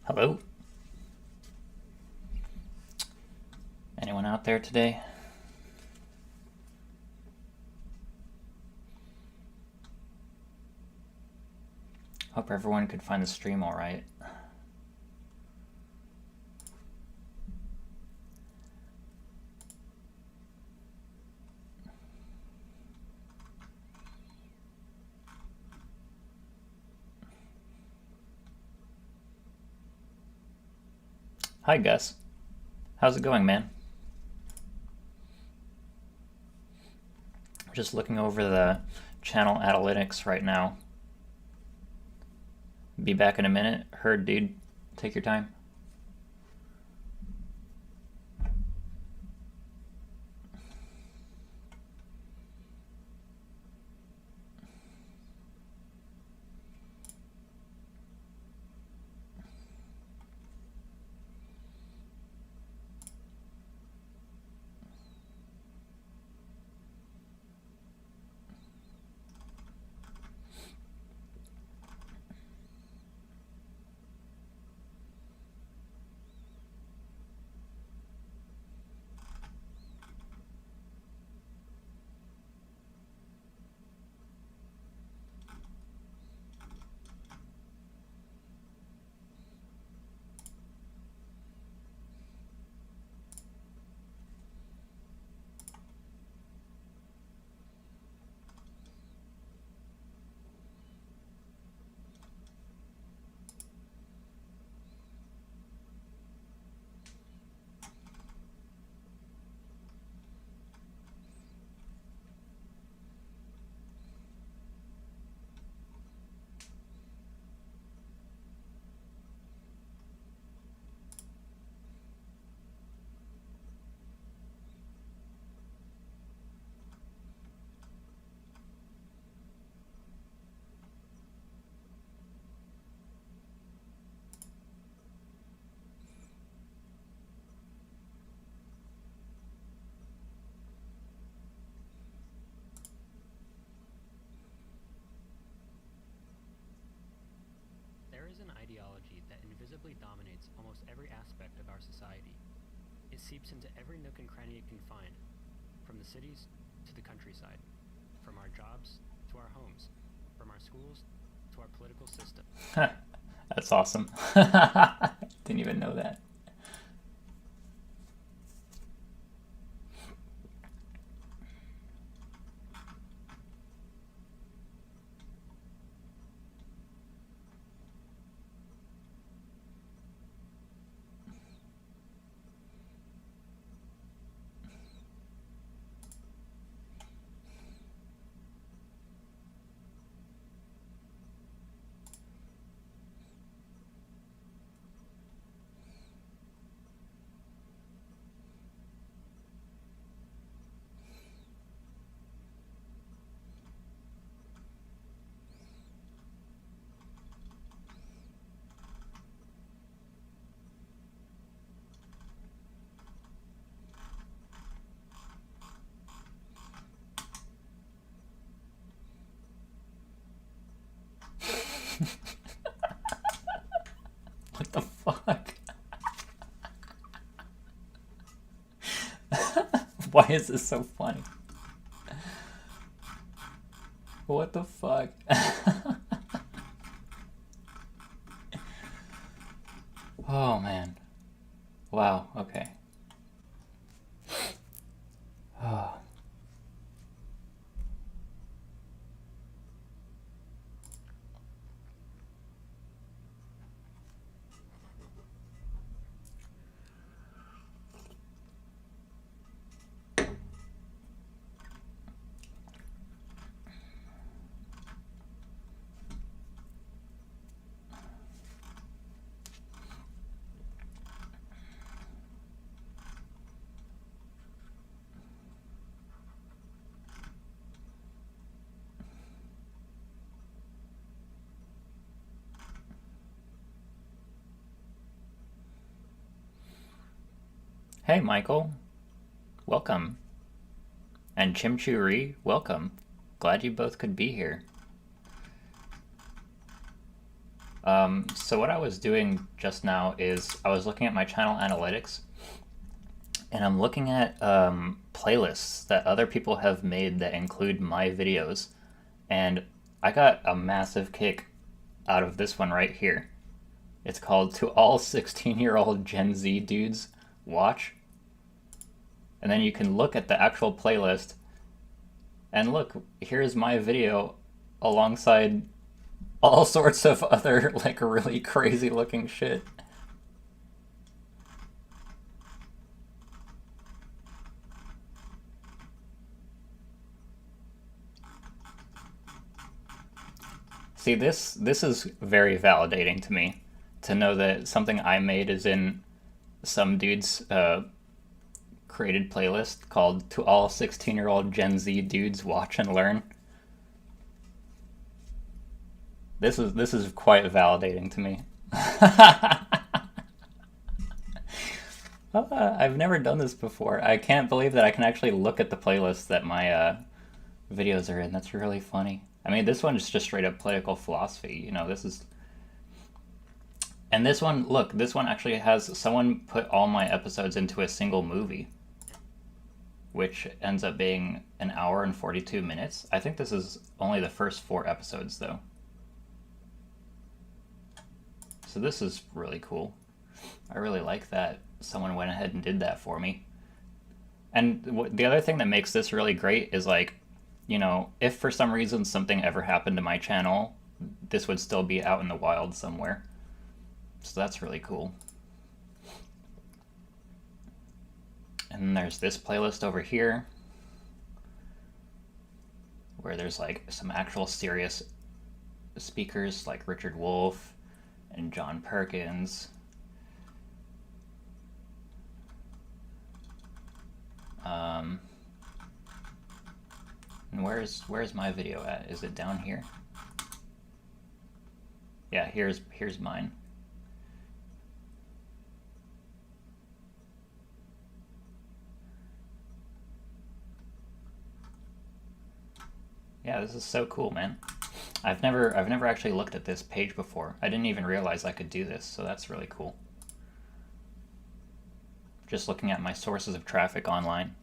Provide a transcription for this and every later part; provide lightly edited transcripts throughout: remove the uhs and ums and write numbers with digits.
Hello? Anyone out there today? Hope everyone could find the stream all right. Hi, Gus. How's it going, man? Just looking over the channel analytics right now. Be back in a minute. Heard, dude. Take your time. There is an ideology that invisibly dominates almost every aspect of our society. It seeps into every nook and cranny it can find, from the cities to the countryside, from our jobs to our homes, from our schools to our political system. That's awesome. Didn't even know that. What the fuck? Why is this so funny? What the fuck? Oh man. Wow, okay. Oh. Hey, Michael. Welcome. And Chimchuri, welcome. Glad you both could be here. So what I was doing just now is I was looking at my channel analytics, and I'm looking at playlists that other people have made that include my videos, and I got a massive kick out of this one right here. It's called "To All 16-Year-Old Gen Z Dudes Watch," and then you can look at the actual playlist, and look, here's my video alongside all sorts of other like really crazy looking shit. See, this is very validating to me, to know that something I made is in some dude's created playlist called "To All 16-Year-Old Gen Z Dudes Watch and Learn." This is quite validating to me. I've never done this before. I can't believe that I can actually look at the playlist that my videos are in. That's really funny. I mean, this one is just straight up political philosophy. This is. And this one, look, this one actually has someone put all my episodes into a single movie, which ends up being an hour and 42 minutes. I think this is only the first 4 episodes, though. So this is really cool. I really like that someone went ahead and did that for me. And the other thing that makes this really great is, like, if for some reason something ever happened to my channel, this would still be out in the wild somewhere. So that's really cool. And then there's this playlist over here, where there's like some actual serious speakers like Richard Wolff and John Perkins. And where's my video at? Is it down here? Yeah, here's mine. Yeah, this is so cool, man. I've never actually looked at this page before. I didn't even realize I could do this, so that's really cool. Just looking at my sources of traffic online.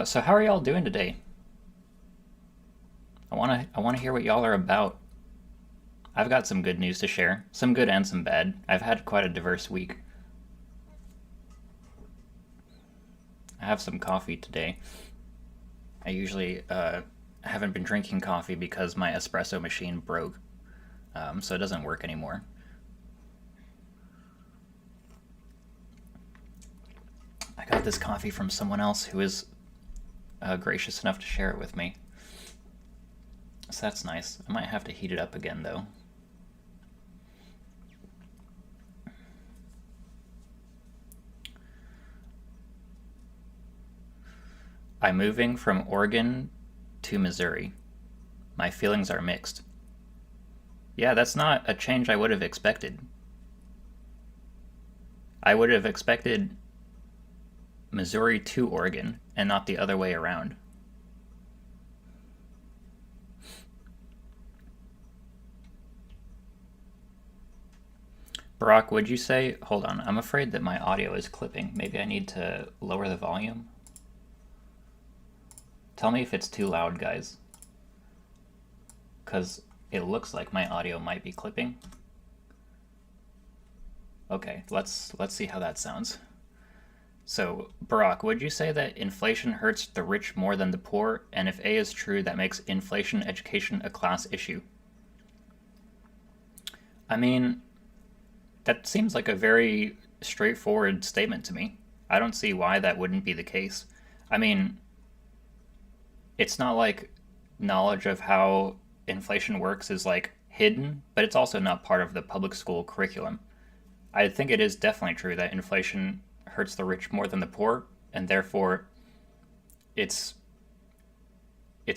So how are y'all doing today? I wanna hear what y'all are about. I've got some good news to share, some good and some bad. I've had quite a diverse week. I have some coffee today. I usually haven't been drinking coffee because my espresso machine broke, so it doesn't work anymore. I got this coffee from someone else who is gracious enough to share it with me. So that's nice. I might have to heat it up again, though. I'm moving from Oregon to Missouri. My feelings are mixed. Yeah, that's not a change I would have expected. I would have expected Missouri to Oregon and not the other way around. Barack, would you say, hold on, I'm afraid that my audio is clipping. Maybe I need to lower the volume? Tell me if it's too loud, guys. Because it looks like my audio might be clipping. Okay, let's see how that sounds. So, Barack, would you say that inflation hurts the rich more than the poor? And if A is true, that makes inflation education a class issue? I mean, that seems like a very straightforward statement to me. I don't see why that wouldn't be the case. I mean, it's not like knowledge of how inflation works is like hidden, but it's also not part of the public school curriculum. I think it is definitely true that inflation hurts the rich more than the poor, and therefore it's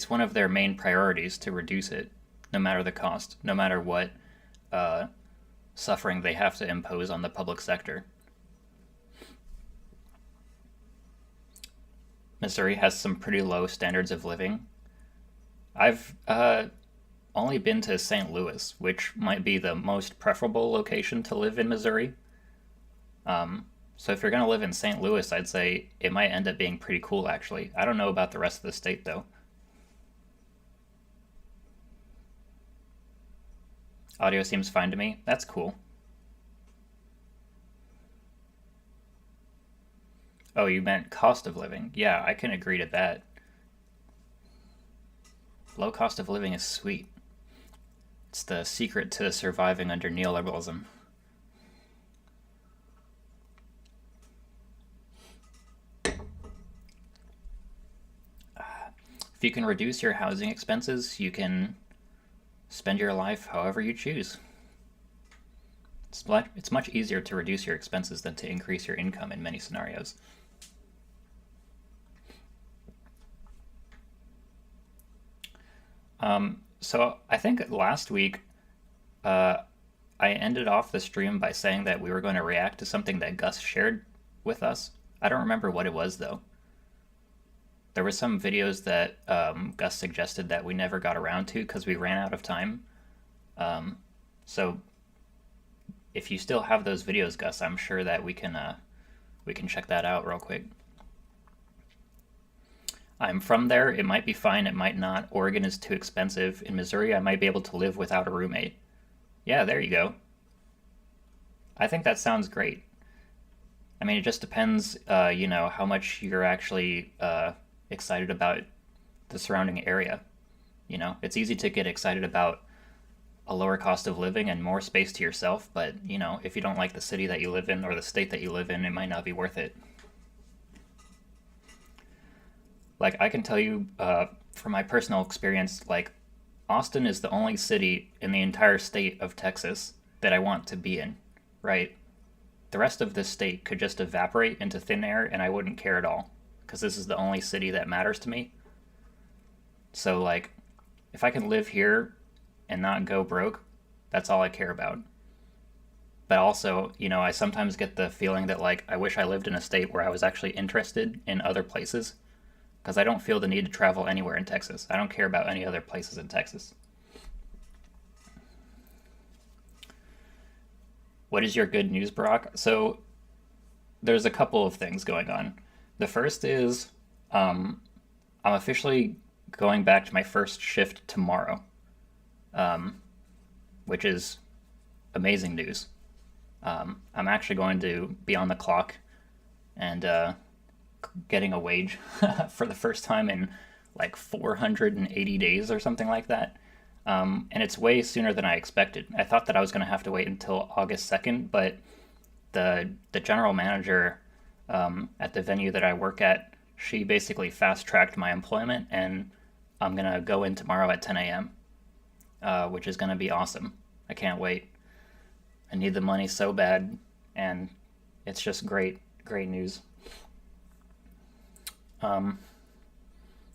one of their main priorities to reduce it, no matter the cost, no matter what suffering they have to impose on the public sector. Missouri has some pretty low standards of living. I've only been to St. Louis, which might be the most preferable location to live in Missouri. So if you're going to live in St. Louis, I'd say it might end up being pretty cool, actually. I don't know about the rest of the state, though. Audio seems fine to me. That's cool. Oh, you meant cost of living. Yeah, I can agree to that. Low cost of living is sweet. It's the secret to surviving under neoliberalism. If you can reduce your housing expenses, you can spend your life however you choose. It's much easier to reduce your expenses than to increase your income in many scenarios. So I think last week I ended off the stream by saying that we were going to react to something that Gus shared with us. I don't remember what it was though. There were some videos that Gus suggested that we never got around to because we ran out of time. So if you still have those videos, Gus, I'm sure that we can check that out real quick. I'm from there. It might be fine. It might not. Oregon is too expensive. In Missouri, I might be able to live without a roommate. Yeah, there you go. I think that sounds great. I mean, it just depends, how much you're actually excited about the surrounding area. It's easy to get excited about a lower cost of living and more space to yourself, but, if you don't like the city that you live in or the state that you live in, it might not be worth it. Like, I can tell you from my personal experience, like, Austin is the only city in the entire state of Texas that I want to be in, right? The rest of this state could just evaporate into thin air and I wouldn't care at all because this is the only city that matters to me. So, like, if I can live here and not go broke, that's all I care about. But also, I sometimes get the feeling that, like, I wish I lived in a state where I was actually interested in other places because I don't feel the need to travel anywhere in Texas. I don't care about any other places in Texas. What is your good news, Barack? So there's a couple of things going on. The first is I'm officially going back to my first shift tomorrow, which is amazing news. I'm actually going to be on the clock and getting a wage for the first time in like 480 days or something like that. And it's way sooner than I expected. I thought that I was going to have to wait until August 2nd, but the general manager at the venue that I work at, she basically fast tracked my employment, and I'm going to go in tomorrow at 10 a.m., which is going to be awesome. I can't wait. I need the money so bad, and it's just great, great news.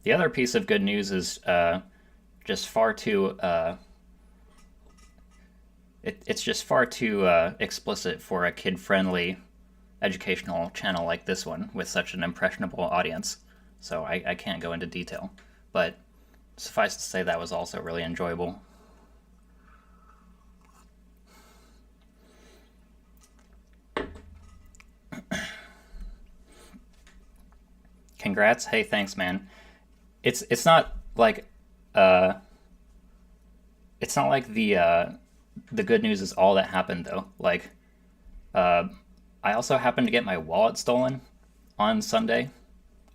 The other piece of good news is just far too it's just far too explicit for a kid-friendly educational channel like this one with such an impressionable audience. So I can't go into detail, but suffice to say that was also really enjoyable. Congrats. Hey, thanks, man. It's not like uh it's not like the good news is all that happened though. Like uh I also happened to get my wallet stolen on Sunday.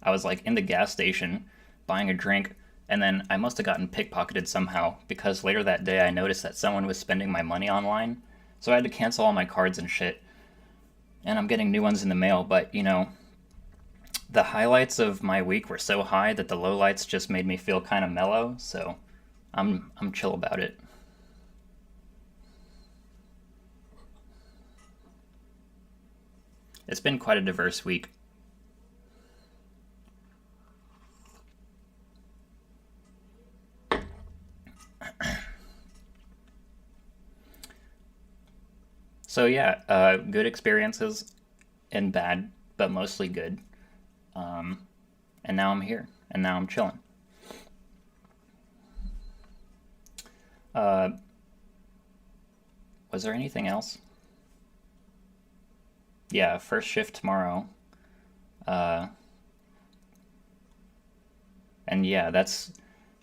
I was like in the gas station buying a drink, and then I must have gotten pickpocketed somehow because later that day I noticed that someone was spending my money online. So I had to cancel all my cards and shit. And I'm getting new ones in the mail, but the highlights of my week were so high that the lowlights just made me feel kind of mellow, so I'm chill about it. It's been quite a diverse week. So yeah, good experiences and bad, but mostly good. and now I'm here, and now I'm chilling. Uh, was there anything else? Yeah, first shift tomorrow. Uh, and yeah, that's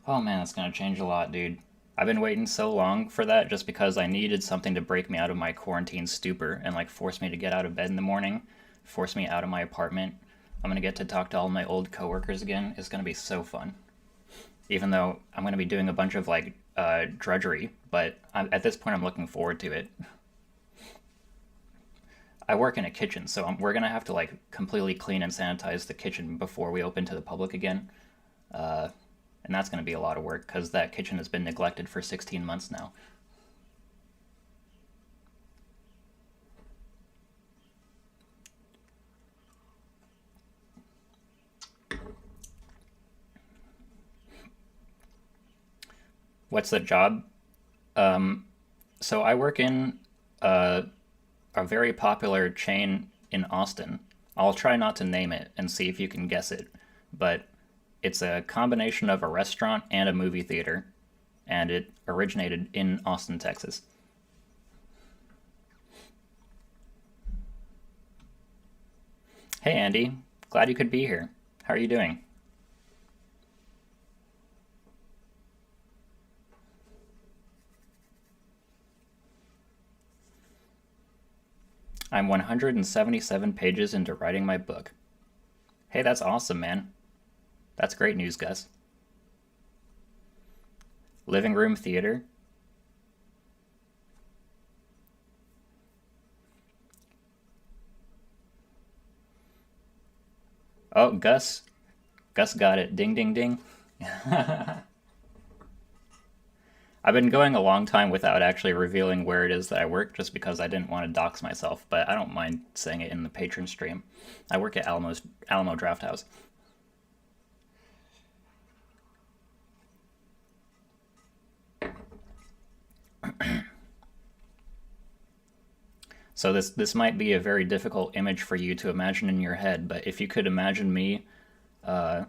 oh man, that's gonna change a lot, dude. I've been waiting so long for that just because I needed something to break me out of my quarantine stupor and like force me to get out of bed in the morning, force me out of my apartment. I'm gonna get to talk to all my old coworkers again. It's gonna be so fun. Even though I'm gonna be doing a bunch of like drudgery, but at this point I'm looking forward to it. I work in a kitchen, so we're gonna have to like completely clean and sanitize the kitchen before we open to the public again. Uh, and that's going to be a lot of work because that kitchen has been neglected for 16 months now. What's the job? Um, so I work in uh, a very popular chain in Austin. I'll try not to name it and see if you can guess it, but it's a combination of a restaurant and a movie theater, and it originated in Austin, Texas. Hey, Andy. Glad you could be here. How are you doing? I'm 177 pages into writing my book. Hey, that's awesome, man. That's great news, Gus. Living room theater. Oh, Gus. Gus got it. Ding, ding, ding. I've been going a long time without actually revealing where it is that I work just because I didn't want to dox myself, but I don't mind saying it in the patron stream. I work at Alamo Draft House. So this might be a very difficult image for you to imagine in your head, but if you could imagine me uh,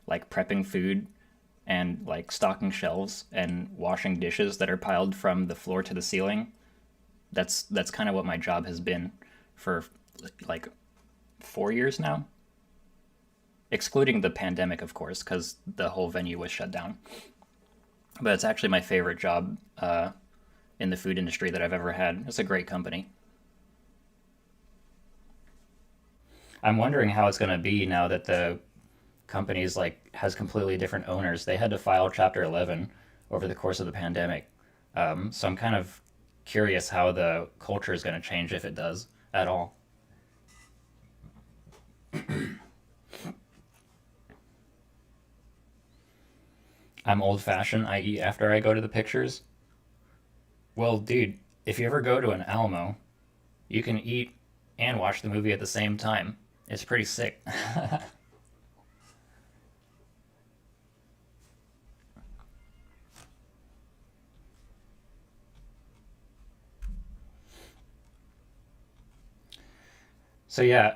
like prepping food and like stocking shelves and washing dishes that are piled from the floor to the ceiling, that's kind of what my job has been for like 4 years now, excluding the pandemic, of course, because the whole venue was shut down. But it's actually my favorite job in the food industry that I've ever had. It's a great company. I'm wondering how it's going to be now that the company's like has completely different owners. They had to file Chapter 11 over the course of the pandemic. So I'm kind of curious how the culture is going to change if it does at all. I'm old fashioned. I eat after I go to the pictures. Well, dude, if you ever go to an Alamo, you can eat and watch the movie at the same time. It's pretty sick. So yeah,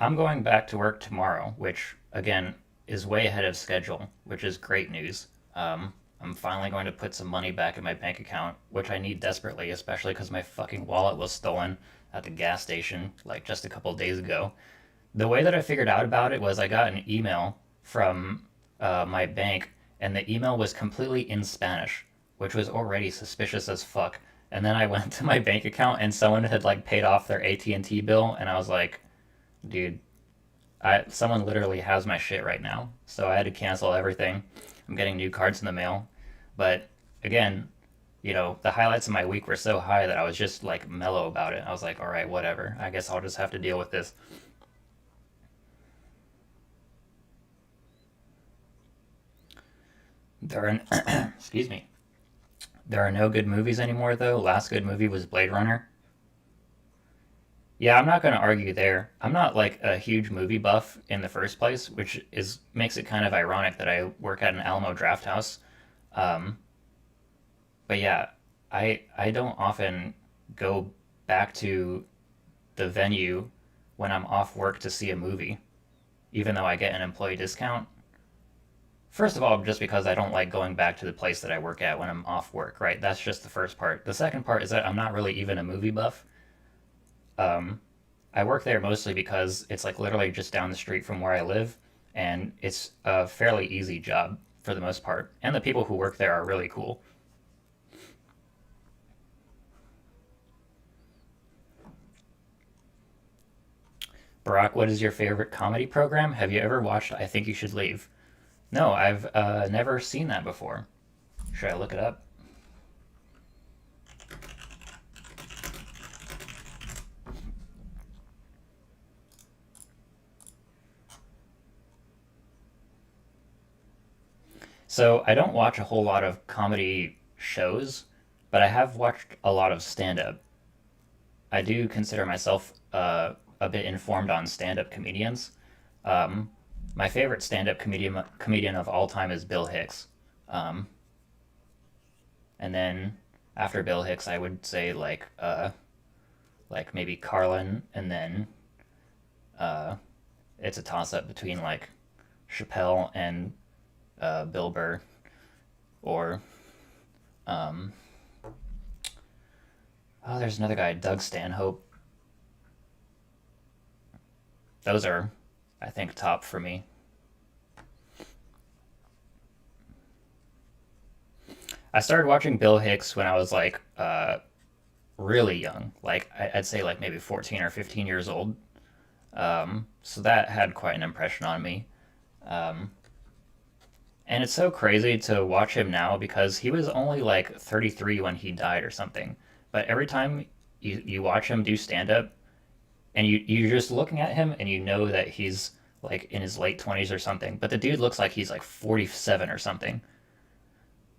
I'm going back to work tomorrow, which again is way ahead of schedule, which is great news. I'm finally going to put some money back in my bank account, which I need desperately, especially because my fucking wallet was stolen at the gas station like just a couple of days ago. The way that I figured out about it was I got an email from my bank, and the email was completely in Spanish, which was already suspicious as fuck. And then I went to my bank account, and someone had like paid off their AT&T bill, and I was like, dude, someone literally has my shit right now. So I had to cancel everything. I'm getting new cards in the mail, but again, the highlights of my week were so high that I was just like mellow about it. I was like, all right, whatever. I guess I'll just have to deal with this. There are, excuse me. There are no good movies anymore, though. Last good movie was Blade Runner. Yeah, I'm not going to argue there. I'm not like a huge movie buff in the first place, which is makes it kind of ironic that I work at an Alamo Draft House. Um, but yeah, I don't often go back to the venue when I'm off work to see a movie, even though I get an employee discount. First of all, just because I don't like going back to the place that I work at when I'm off work, right? That's just the first part. The second part is that I'm not really even a movie buff. I work there mostly because it's like literally just down the street from where I live, and it's a fairly easy job for the most part. And the people who work there are really cool. Barack, what is your favorite comedy program? Have you ever watched I Think You Should Leave? No, I've never seen that before. Should I look it up? So I don't watch a whole lot of comedy shows, but I have watched a lot of stand up. I do consider myself a bit informed on stand up comedians. Um, my favorite stand up comedian of all time is Bill Hicks. Um, and then after Bill Hicks, I would say like maybe Carlin, and then uh, it's a toss up between like Chappelle and Bill Burr, or um, oh, there's another guy, Doug Stanhope. Those are, I think, top for me. I started watching Bill Hicks when I was like really young, like I'd say like maybe 14 or 15 years old. So that had quite an impression on me. Um, and it's so crazy to watch him now because he was only like 33 when he died or something. But every time you watch him do stand up, and you're just looking at him and you know that he's like in his late 20s or something, but the dude looks like he's like 47 or something.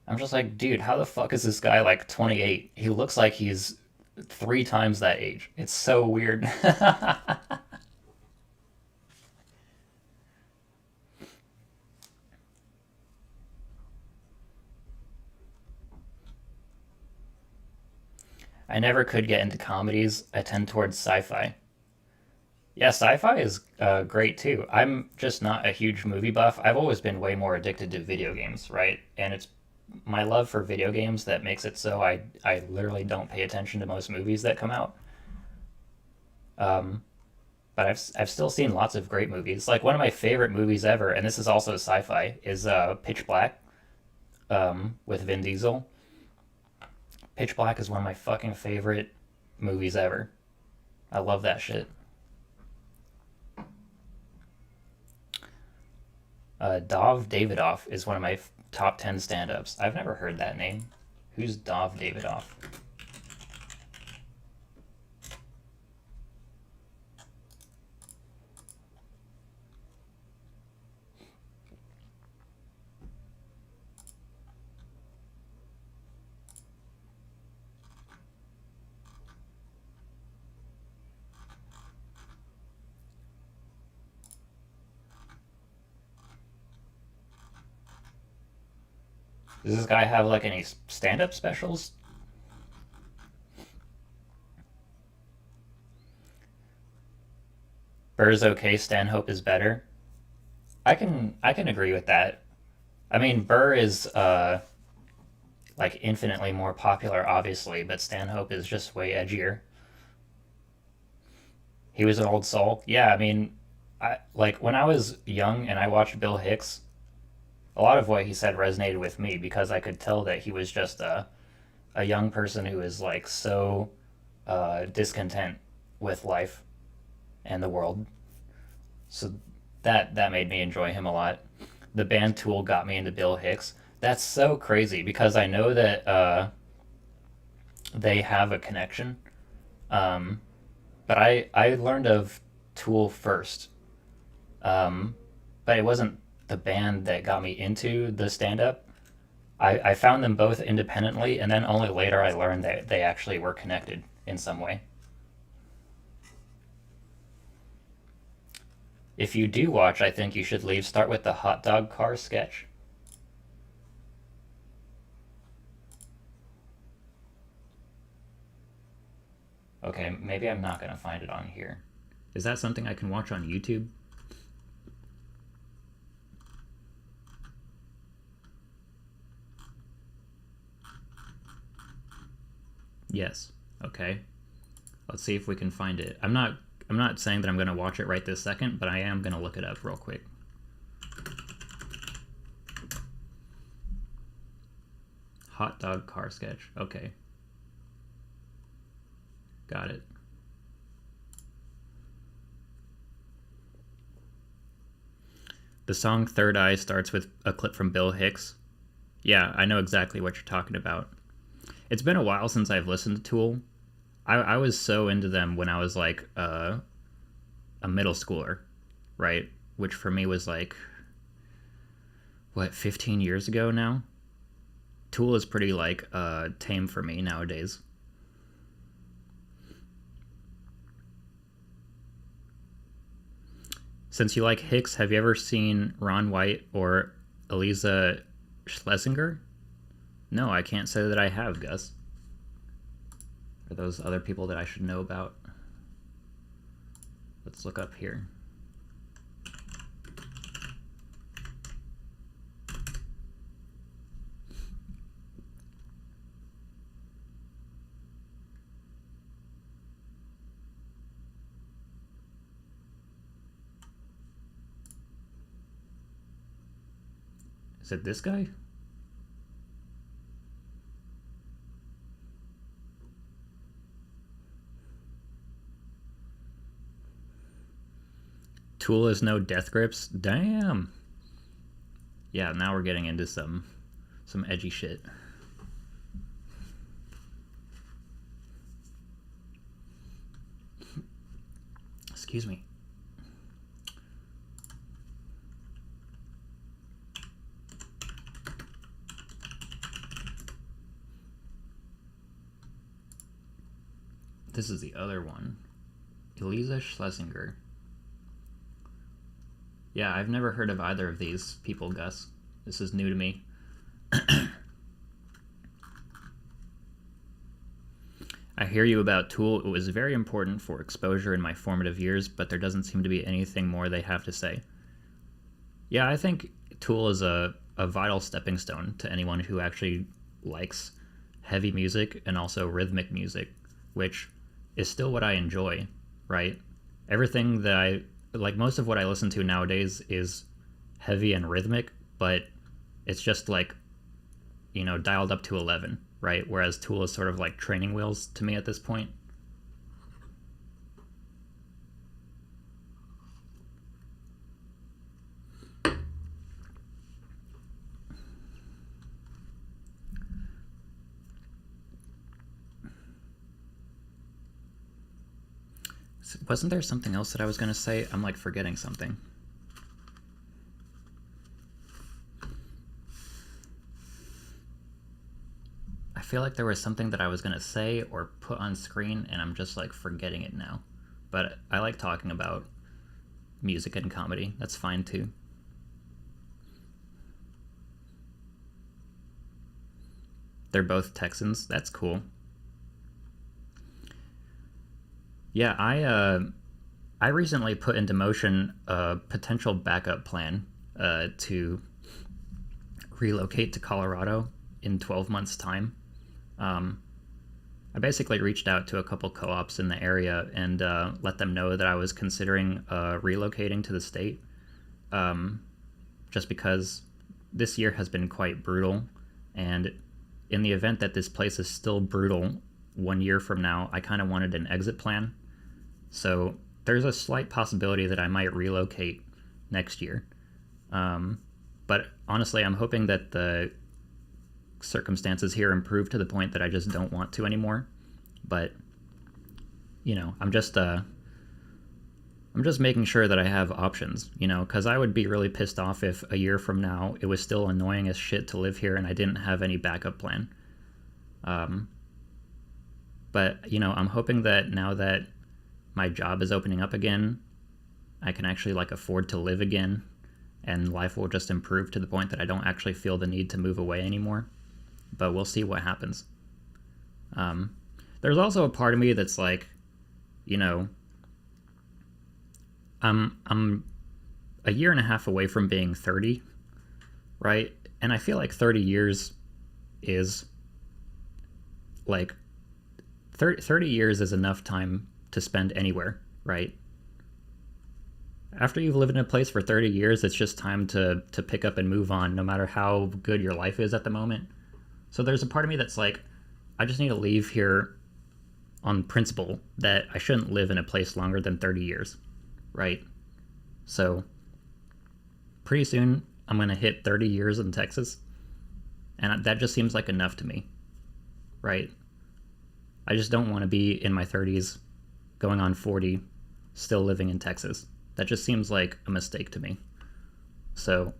I'm just like, dude, how the fuck is this guy like 28? He looks like he's three times that age. It's so weird. I never could get into comedies. I tend towards sci-fi. Yeah, sci-fi is great too. I'm just not a huge movie buff. I've always been way more addicted to video games, right? And it's my love for video games that makes it so I literally don't pay attention to most movies that come out. Um, but I've still seen lots of great movies. Like one of my favorite movies ever, and this is also sci-fi, is Pitch Black with Vin Diesel. Pitch Black is one of my fucking favorite movies ever. I love that shit. Dov Davidoff is one of my top 10 stand-ups. I've never heard that name. Who's Dov Davidoff? Does this guy have like any stand-up specials? Burr's okay, Stanhope is better. I can agree with that. I mean, Burr is like infinitely more popular, obviously, but Stanhope is just way edgier. He was an old soul. Yeah, I mean, I like when I was young and I watched Bill Hicks. A lot of what he said resonated with me because I could tell that he was just a young person who is like so discontent with life and the world. So that made me enjoy him a lot. The band Tool got me into Bill Hicks. That's so crazy because I know that they have a connection. Um, but I learned of Tool first. Um, but it wasn't the band that got me into the stand up. I found them both independently, and then only later I learned that they actually were connected in some way. If you do watch, I think you should leave. Start with the hot dog car sketch. Okay, maybe I'm not gonna find it on here. Is that something I can watch on YouTube? Yes. Okay. Let's see if we can find it. I'm not saying that I'm going to watch it right this second, but I am going to look it up real quick. Hot dog car sketch. Okay. Got it. The song Third Eye starts with a clip from Bill Hicks. Yeah, I know exactly what you're talking about. It's been a while since I've listened to Tool. I was so into them when I was like a middle schooler, right? Which for me was like, what, 15 years ago now? Tool is pretty like tame for me nowadays. Since you like Hicks, have you ever seen Ron White or Eliza Schlesinger? No, I can't say that I have, Gus. Are those other people that I should know about? Let's look up here. Is it this guy? Tool is no Death Grips? Damn. Yeah, now we're getting into some edgy shit. Excuse me. This is the other one. Eliza Schlesinger. Yeah, I've never heard of either of these people, Gus. This is new to me. I hear you about Tool. It was very important for exposure in my formative years, but there doesn't seem to be anything more they have to say. Yeah, I think Tool is a vital stepping stone to anyone who actually likes heavy music and also rhythmic music, which is still what I enjoy, right? Everything that I like, most of what I listen to nowadays is heavy and rhythmic, but it's just like, you know, dialed up to 11, right? Whereas Tool is sort of like training wheels to me at this point. Wasn't there something else that I was going to say? I'm like forgetting something. I feel like there was something that I was going to say or put on screen, and I'm just like forgetting it now. But I like talking about music and comedy. That's fine too. They're both Texans. That's cool. Yeah, I recently put into motion a potential backup plan to relocate to Colorado in 12 months' time. I basically reached out to a couple co-ops in the area and let them know that I was considering relocating to the state, just because this year has been quite brutal, and in the event that this place is still brutal 1 year from now, I kind of wanted an exit plan. So there's a slight possibility that I might relocate next year. But honestly, I'm hoping that the circumstances here improve to the point that I just don't want to anymore. But, you know, I'm just making sure that I have options, you know, because I would be really pissed off if a year from now it was still annoying as shit to live here and I didn't have any backup plan. But, you know, I'm hoping that now that my job is opening up again, I can actually like afford to live again, and life will just improve to the point that I don't actually feel the need to move away anymore. But we'll see what happens. There's also a part of me that's like, you know, I'm a year and a half away from being 30, right? And I feel like 30 years is like 30 years is enough time to spend anywhere, right? After you've lived in a place for 30 years, it's just time to pick up and move on, no matter how good your life is at the moment. So there's a part of me that's like, I just need to leave here on principle that I shouldn't live in a place longer than 30 years, right? So pretty soon I'm going to hit 30 years in Texas, and that just seems like enough to me, right? I just don't want to be in my 30s, going on 40, still living in Texas. That just seems like a mistake to me. So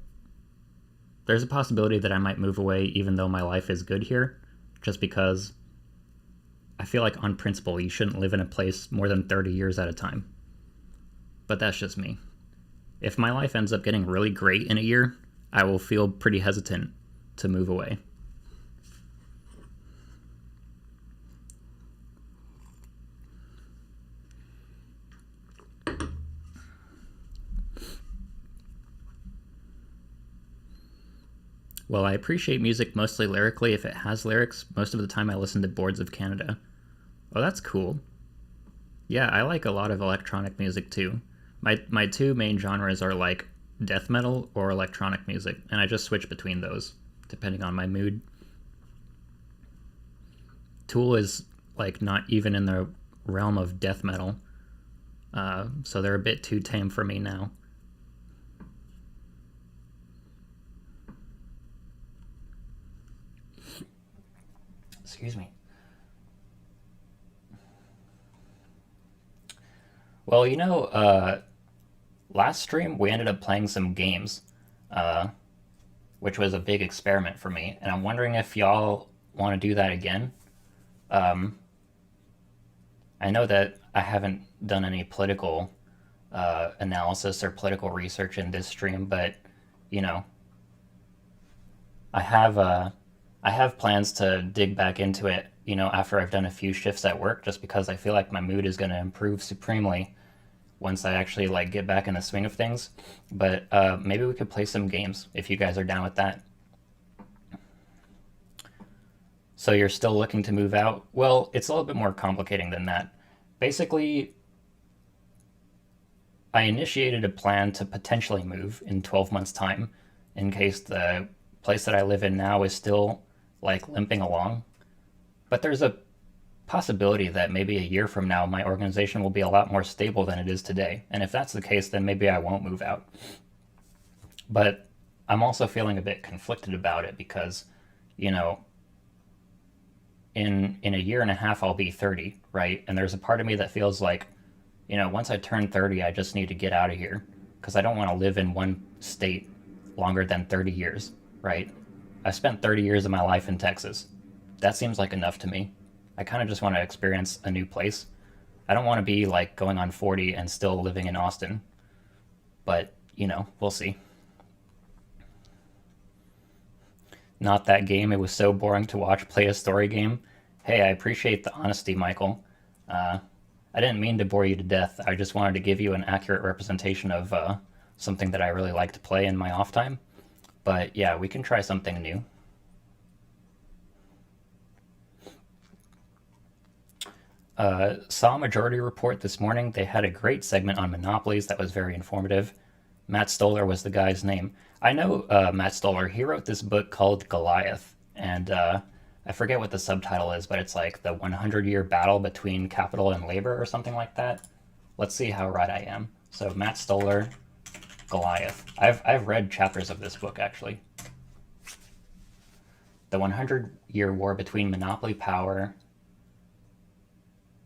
there's a possibility that I might move away even though my life is good here, just because I feel like on principle you shouldn't live in a place more than 30 years at a time. But that's just me. If my life ends up getting really great in a year, I will feel pretty hesitant to move away. Well, I appreciate music mostly lyrically if it has lyrics. Most of the time I listen to Boards of Canada. Oh, that's cool. Yeah, I like a lot of electronic music too. My two main genres are like death metal or electronic music, and I just switch between those depending on my mood. Tool is like not even in the realm of death metal, so they're a bit too tame for me now. Excuse me. Well, last stream we ended up playing some games, uh, which was a big experiment for me, and I'm wondering if y'all want to do that again. Um, I know that I haven't done any political analysis or political research in this stream, but you know, I have uh, I have plans to dig back into it. After I've done a few shifts at work, just because I feel like my mood is going to improve supremely once I actually like get back in the swing of things. But maybe we could play some games if you guys are down with that. So you're still looking to move out? Well, it's a little bit more complicating than that. Basically, I initiated a plan to potentially move in 12 months' time in case the place that I live in now is still like limping along. But there's a possibility that maybe a year from now my organization will be a lot more stable than it is today. And if that's the case, then maybe I won't move out. But I'm also feeling a bit conflicted about it because, you know, in a year and a half I'll be 30, right? And there's a part of me that feels like, once I turn 30, I just need to get out of here because I don't want to live in one state longer than 30 years, right? I spent 30 years of my life in Texas. That seems like enough to me. I kind of just want to experience a new place. I don't want to be like going on 40 and still living in Austin, but we'll see. Not that game. It was so boring to watch play a story game. Hey, I appreciate the honesty, Michael. Uh, I didn't mean to bore you to death. I just wanted to give you an accurate representation of something that I really like to play in my off time. But yeah, we can try something new. Saw Majority Report this morning. They had a great segment on monopolies that was very informative. Matt Stoller was the guy's name. I know Matt Stoller. He wrote this book called Goliath, and I forget what the subtitle is, but it's like the 100-year battle between capital and labor or something like that. Let's see how right I am. So Matt Stoller, Goliath. I've read chapters of this book actually. The 100-year war between monopoly power.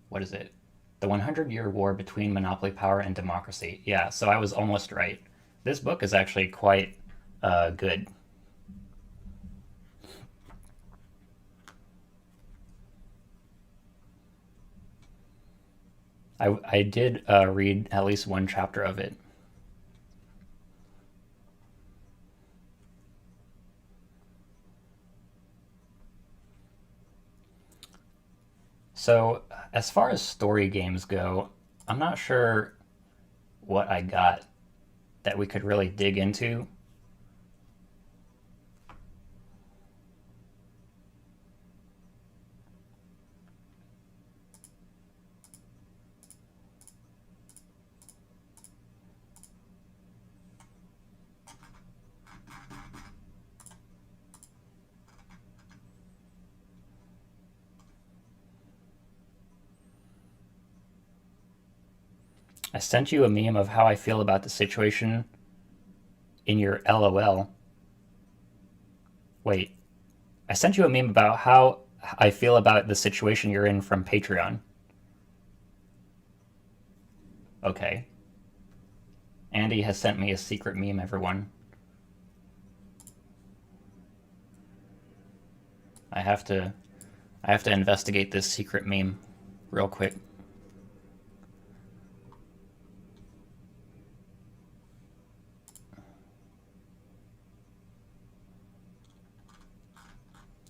What is it? The 100-year war between monopoly power and democracy. Yeah, so I was almost right. This book is actually quite good. I did read at least one chapter of it. So, as far as story games go, I'm not sure what I got that we could really dig into. I sent you a meme of how I feel about the situation in your LOL. Wait, I sent you a meme about how I feel about the situation you're in from Patreon. Okay. Andy has sent me a secret meme, everyone. I have to I have to investigate this secret meme real quick.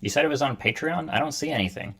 You said it was on Patreon? I don't see anything.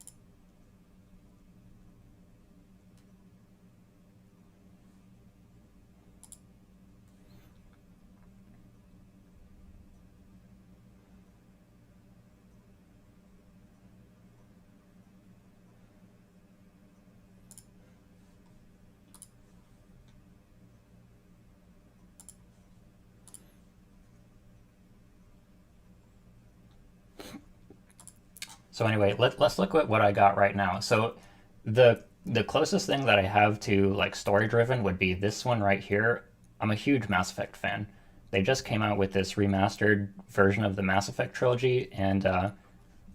So anyway, let's look at what I got right now. So the closest thing that I have to like story driven would be this one right here. I'm a huge Mass Effect fan. They just came out with this remastered version of the Mass Effect trilogy, and I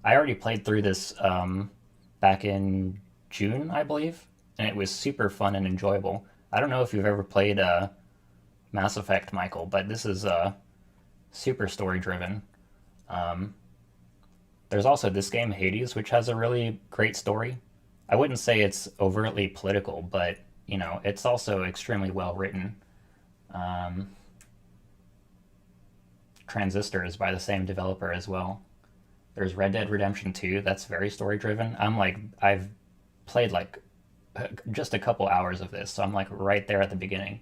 already played through this back in June, I believe, and it was super fun and enjoyable. I don't know if you've ever played Mass Effect, Michael, but this is super story driven. There's also this game, Hades, which has a really great story. I wouldn't say it's overtly political, but it's also extremely well written. Um, Transistor is by the same developer as well. There's Red Dead Redemption 2, that's very story driven. I've played like just a couple hours of this, so I'm like right there at the beginning.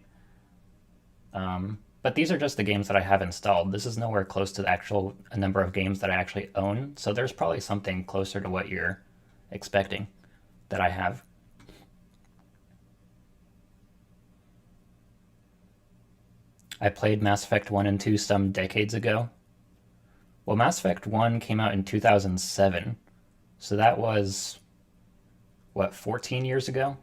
But these are just the games that I have installed. This is nowhere close to the actual number of games that I actually own, so there's probably something closer to what you're expecting that I have. I played Mass Effect 1 and 2 some decades ago. Well, Mass Effect 1 came out in 2007, so that was, what, 14 years ago?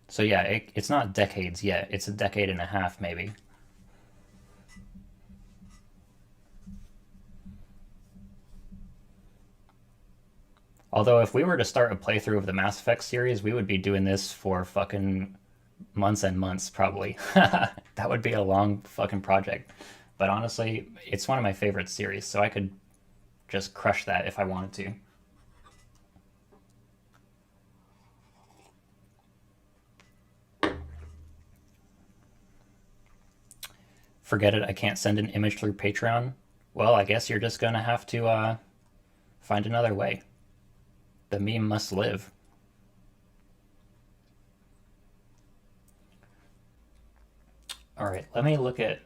So yeah, it's not decades yet. It's a decade and a half, maybe. Although if we were to start a playthrough of the Mass Effect series, we would be doing this for fucking months and months, probably. That would be a long fucking project. But honestly, it's one of my favorite series, so I could just crush that if I wanted to. Forget it, I can't send an image through Patreon. Well, I guess you're just gonna have to find another way. The meme must live. All right, let me look at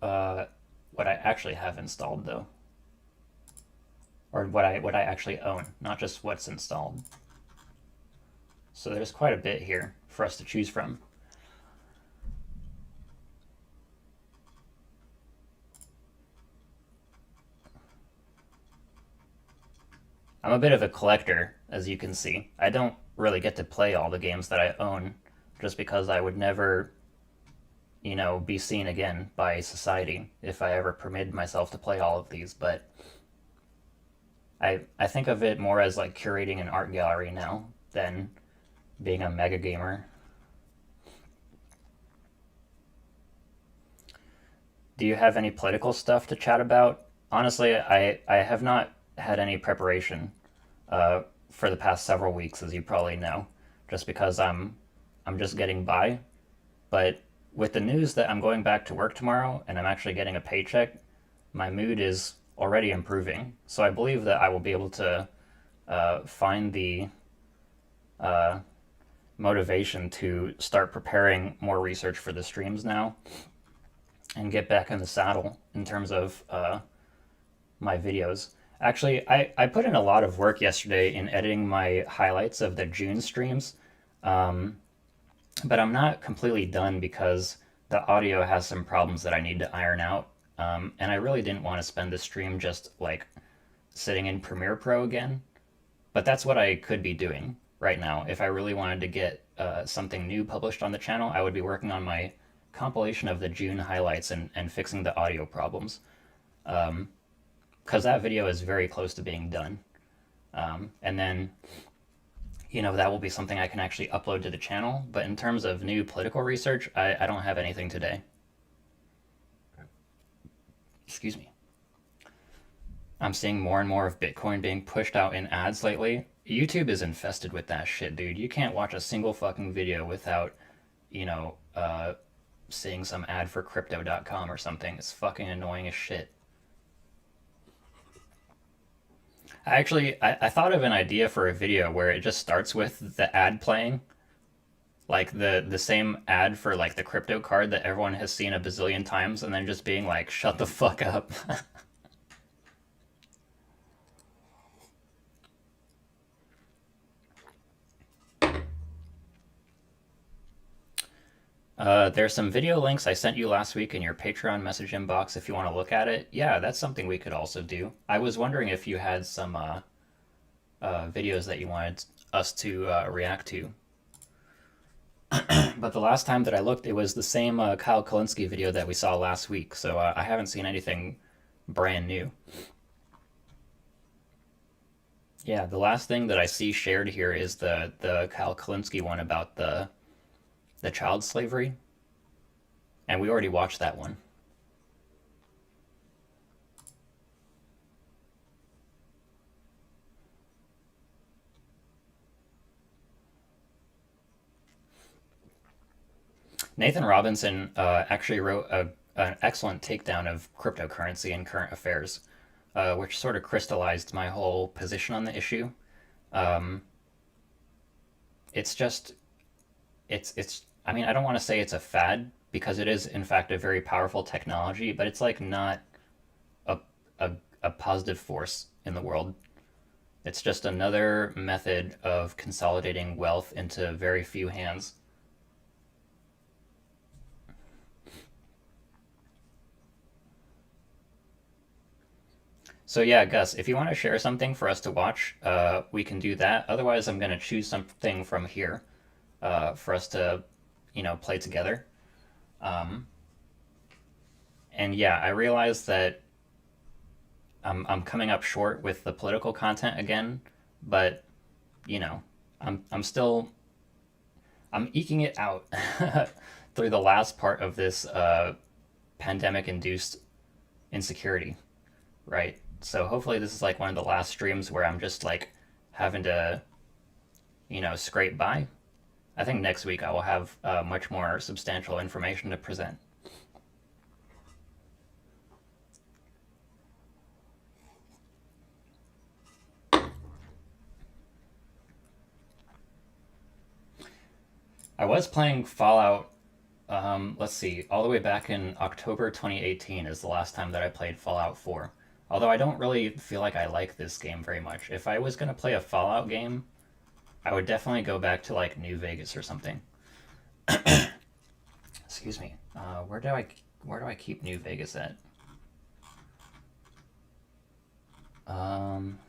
uh, what I actually have installed though, or what I actually own, not just what's installed. So there's quite a bit here for us to choose from. I'm a bit of a collector, as you can see. I don't really get to play all the games that I own just because I would never, be seen again by society if I ever permitted myself to play all of these. But I think of it more as like curating an art gallery now than being a mega gamer. Do you have any political stuff to chat about? Honestly, I have not had any preparation for the past several weeks, as you probably know, just because I'm just getting by. But with the news that I'm going back to work tomorrow and I'm actually getting a paycheck, my mood is already improving. So I believe that I will be able to find the uh, motivation to start preparing more research for the streams now and get back in the saddle in terms of my videos. Actually, I put in a lot of work yesterday in editing my highlights of the June streams, but I'm not completely done because the audio has some problems that I need to iron out. And I really didn't want to spend the stream just like sitting in Premiere Pro again. But that's what I could be doing right now if I really wanted to get something new published on the channel, I would be working on my compilation of the June highlights and fixing the audio problems. Because that video is very close to being done. And then, that will be something I can actually upload to the channel. But in terms of new political research, I don't have anything today. Excuse me. I'm seeing more and more of Bitcoin being pushed out in ads lately. YouTube is infested with that shit, dude. You can't watch a single fucking video without, you know, seeing some ad for crypto.com or something. It's fucking annoying as shit. I thought of an idea for a video where it just starts with the ad playing, like the same ad for like the crypto card that everyone has seen a bazillion times, and then just being like, shut the fuck up. There's some video links I sent you last week in your Patreon message inbox if you want to look at it. Yeah, that's something we could also do. I was wondering if you had some videos that you wanted us to react to. But the last time that I looked, it was the same Kyle Kalinske video that we saw last week, so I haven't seen anything brand new. Yeah, the last thing that I see shared here is the Kyle Kalinske one about the child slavery, and we already watched that one. Nathan Robinson actually wrote an excellent takedown of cryptocurrency and current affairs, which sort of crystallized my whole position on the issue. Um, it's just, it's. I mean, I don't want to say it's a fad because it is in fact a very powerful technology, but it's like not a a, a positive force in the world. It's just another method of consolidating wealth into very few hands. So yeah, Gus, if you want to share something for us to watch, we can do that. Otherwise, I'm going to choose something from here for us to, play together. Um, and yeah, I realize that I'm coming up short with the political content again, but you know, I'm still I'm eking it out through the last part of this pandemic-induced insecurity, right? So hopefully this is like one of the last streams where I'm just like having to, scrape by. I think next week I will have much more substantial information to present. I was playing Fallout, let's see, all the way back in October 2018 is the last time that I played Fallout 4. Although I don't really feel like I like this game very much. If I was going to play a Fallout game, I would definitely go back to like New Vegas or something. Excuse me. Where do I keep New Vegas at? Um,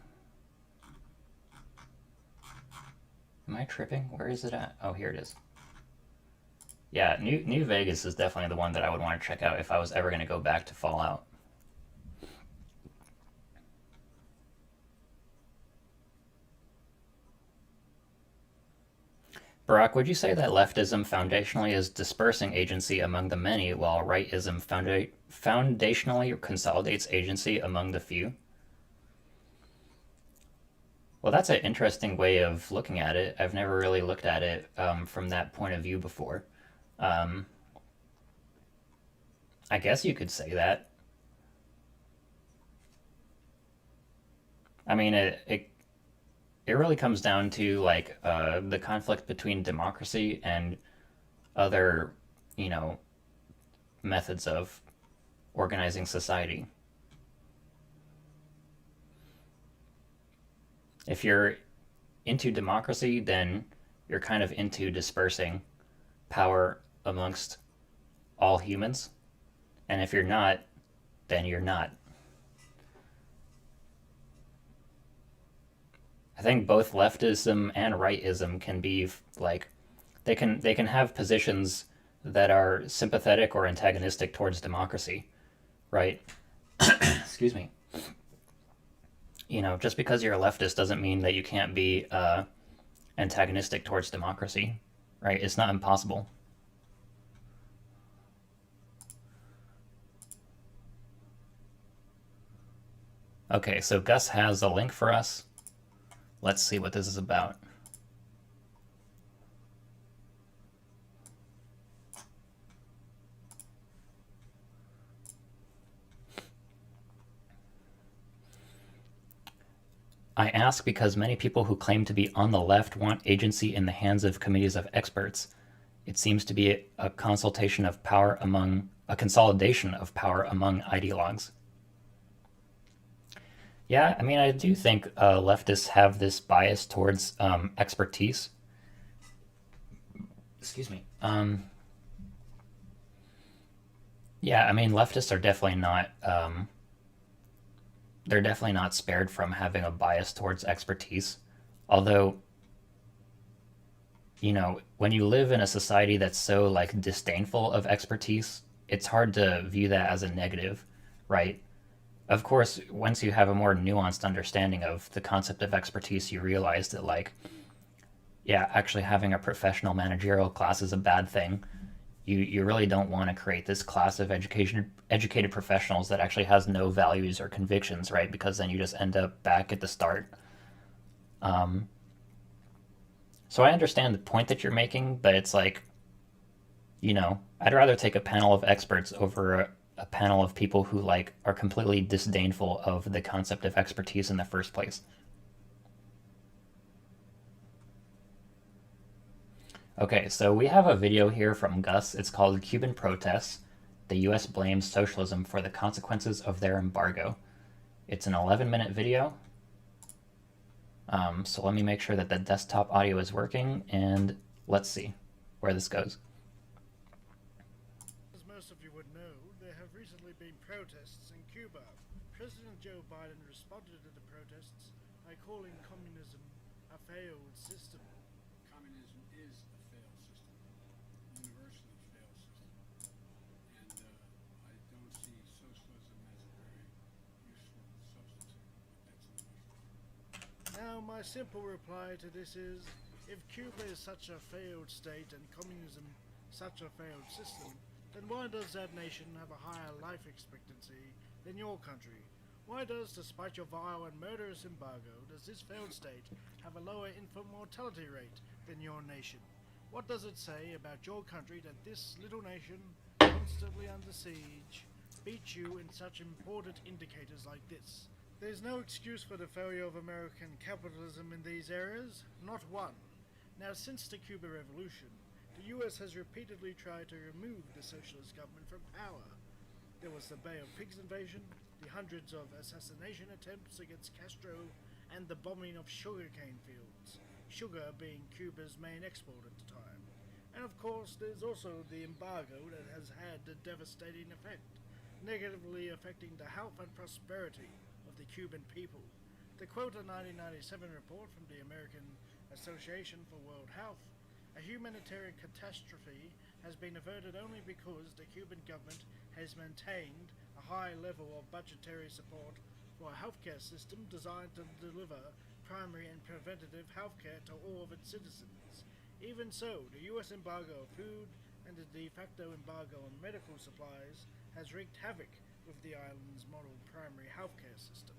am I tripping? Where is it at? Oh, here it is. Yeah, New Vegas is definitely the one that I would want to check out if I was ever going to go back to Fallout. Barack, would you say that leftism foundationally is dispersing agency among the many, while rightism foundationally consolidates agency among the few? Well, that's an interesting way of looking at it. I've never really looked at it from that point of view before. Um, I guess you could say that. I mean, it really comes down to like the conflict between democracy and other, you know, methods of organizing society. If you're into democracy, then you're kind of into dispersing power amongst all humans. And if you're not, then you're not. I think both leftism and rightism can be like they can have positions that are sympathetic or antagonistic towards democracy, right? Excuse me. Just because you're a leftist doesn't mean that you can't be antagonistic towards democracy, right? It's not impossible. Okay, so Gus has a link for us. Let's see what this is about. I ask because many people who claim to be on the left want agency in the hands of committees of experts. It seems to be a consultation of power among a consolidation of power among ideologues. Yeah, I mean, I do think leftists have this bias towards expertise. Excuse me. Yeah, I mean, leftists are definitely not. They're definitely not spared from having a bias towards expertise. Although, when you live in a society that's so like disdainful of expertise, it's hard to view that as a negative, right? Of course, once you have a more nuanced understanding of the concept of expertise, you realize that, like, yeah, actually having a professional managerial class is a bad thing. You really don't want to create this class of educated professionals that actually has no values or convictions, right? Because then you just end up back at the start. Um, so I understand the point that you're making, but it's like, I'd rather take a panel of experts over a panel of people who like are completely disdainful of the concept of expertise in the first place. Okay, so we have a video here from Gus. It's called Cuban Protests. The US blames socialism for the consequences of their embargo. It's an 11-minute video. So let me make sure that the desktop audio is working, and let's see where this goes. As most of you would know, there have recently been protests in Cuba. President Joe Biden responded to the protests by calling communism a failed system. Communism is a failed system, universally failed system, and I don't see socialism as a very useful substitute, but that's another story. Now, my simple reply to this is, if Cuba is such a failed state and communism such a failed system, then why does that nation have a higher life expectancy than your country? Why does, despite your vile and murderous embargo, does this failed state have a lower infant mortality rate than your nation? What does it say about your country that this little nation, constantly under siege, beats you in such important indicators like this? There's no excuse for the failure of American capitalism in these areas, not one. Now, since the Cuban Revolution, the US has repeatedly tried to remove the socialist government from power. There was the Bay of Pigs invasion, the hundreds of assassination attempts against Castro, and the bombing of sugarcane fields, sugar being Cuba's main export at the time. And of course, there's also the embargo that has had a devastating effect, negatively affecting the health and prosperity of the Cuban people. To quote a 1997 report from the American Association for World Health, a humanitarian catastrophe has been averted only because the Cuban government has maintained a high level of budgetary support for a healthcare system designed to deliver primary and preventative healthcare to all of its citizens. Even so, the US embargo of food and the de facto embargo on medical supplies has wreaked havoc with the island's model primary healthcare system.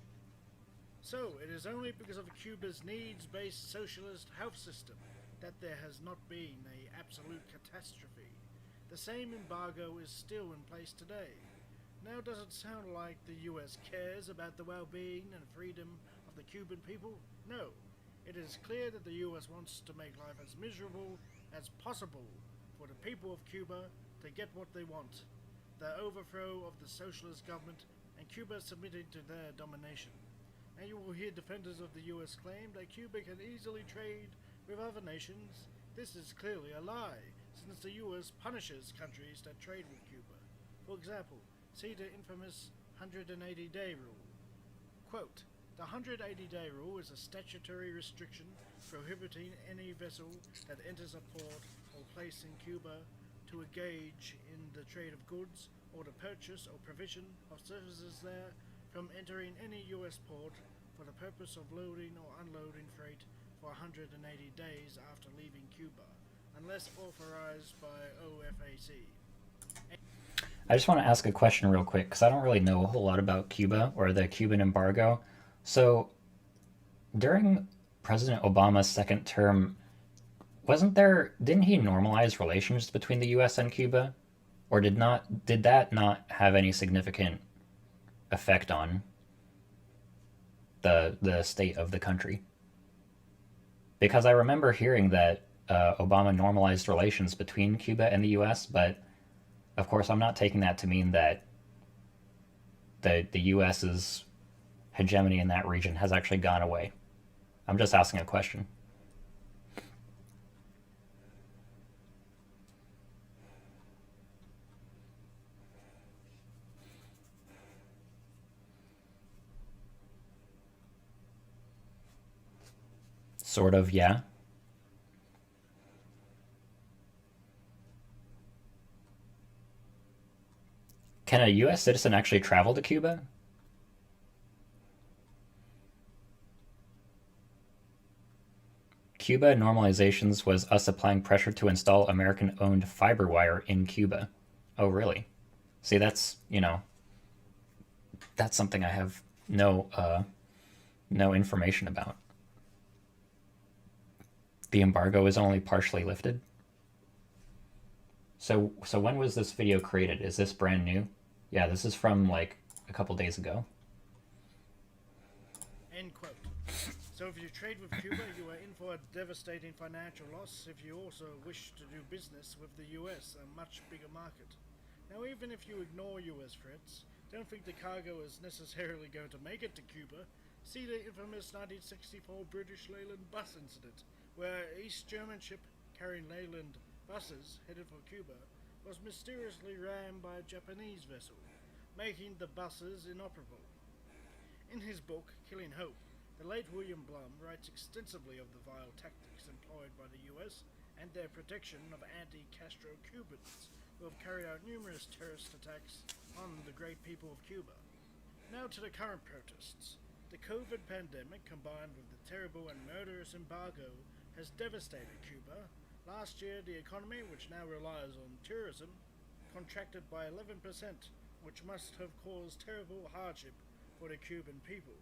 So, it is only because of Cuba's needs-based socialist health system that there has not been an absolute catastrophe. The same embargo is still in place today. Now, does it sound like the US cares about the well-being and freedom of the Cuban people? No. It is clear that the US wants to make life as miserable as possible for the people of Cuba to get what they want: the overthrow of the socialist government and Cuba submitting to their domination. And you will hear defenders of the US claim that Cuba can easily trade with other nations. This is clearly a lie, since the US punishes countries that trade with Cuba. For example, see the infamous 180-day rule. Quote, the 180-day rule is a statutory restriction prohibiting any vessel that enters a port or place in Cuba to engage in the trade of goods or the purchase or provision of services there from entering any U.S. port for the purpose of loading or unloading freight for 180 days after leaving Cuba, unless authorized by OFAC. I just want to ask a question real quick because I don't really know a whole lot about Cuba or the Cuban embargo. So, during President Obama's second term, didn't he normalize relations between the US and Cuba? Or did that not have any significant effect on the state of the country? Because I remember hearing that Obama normalized relations between Cuba and the US, but of course I'm not taking that to mean that the US's hegemony in that region has actually gone away. I'm just asking a question. Sort of, yeah. Can a US citizen actually travel to Cuba? Cuba normalizations was us applying pressure to install American owned fiber wire in Cuba. Oh, really? See, that's something I have no information about. The embargo is only partially lifted. So when was this video created? Is this brand new? Yeah, this is from like a couple days ago. End quote. So if you trade with Cuba, you are in for a devastating financial loss if you also wish to do business with the US, a much bigger market. Now even if you ignore US threats, don't think the cargo is necessarily going to make it to Cuba. See the infamous 1964 British Leyland bus incident, where an East German ship carrying Leyland buses headed for Cuba was mysteriously rammed by a Japanese vessel, making the buses inoperable. In his book, Killing Hope, the late William Blum writes extensively of the vile tactics employed by the US and their protection of anti-Castro Cubans who have carried out numerous terrorist attacks on the great people of Cuba. Now to the current protests. The COVID pandemic, combined with the terrible and murderous embargo, has devastated Cuba. Last year, the economy, which now relies on tourism, contracted by 11%, which must have caused terrible hardship for the Cuban people.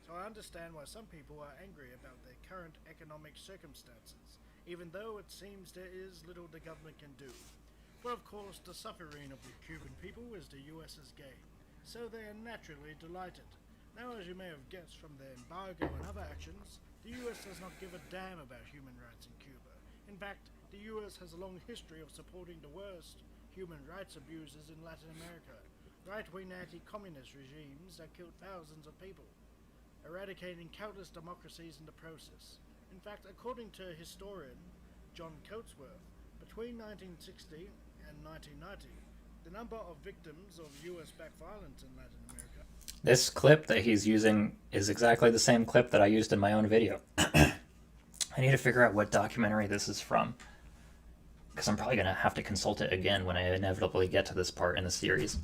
So I understand why some people are angry about their current economic circumstances, even though it seems there is little the government can do. But of course, the suffering of the Cuban people is the US's gain, so they are naturally delighted. Now, as you may have guessed from their embargo and other actions, the US does not give a damn about human rights in Cuba. In fact, the US has a long history of supporting the worst human rights abuses in Latin America, right-wing anti-communist regimes that killed thousands of people, eradicating countless democracies in the process. In fact, according to historian John Coatsworth, between 1960 and 1990, the number of victims of US-backed violence in Latin America. This clip that he's using is exactly the same clip that I used in my own video. I need to figure out what documentary this is from, because I'm probably going to have to consult it again when I inevitably get to this part in the series.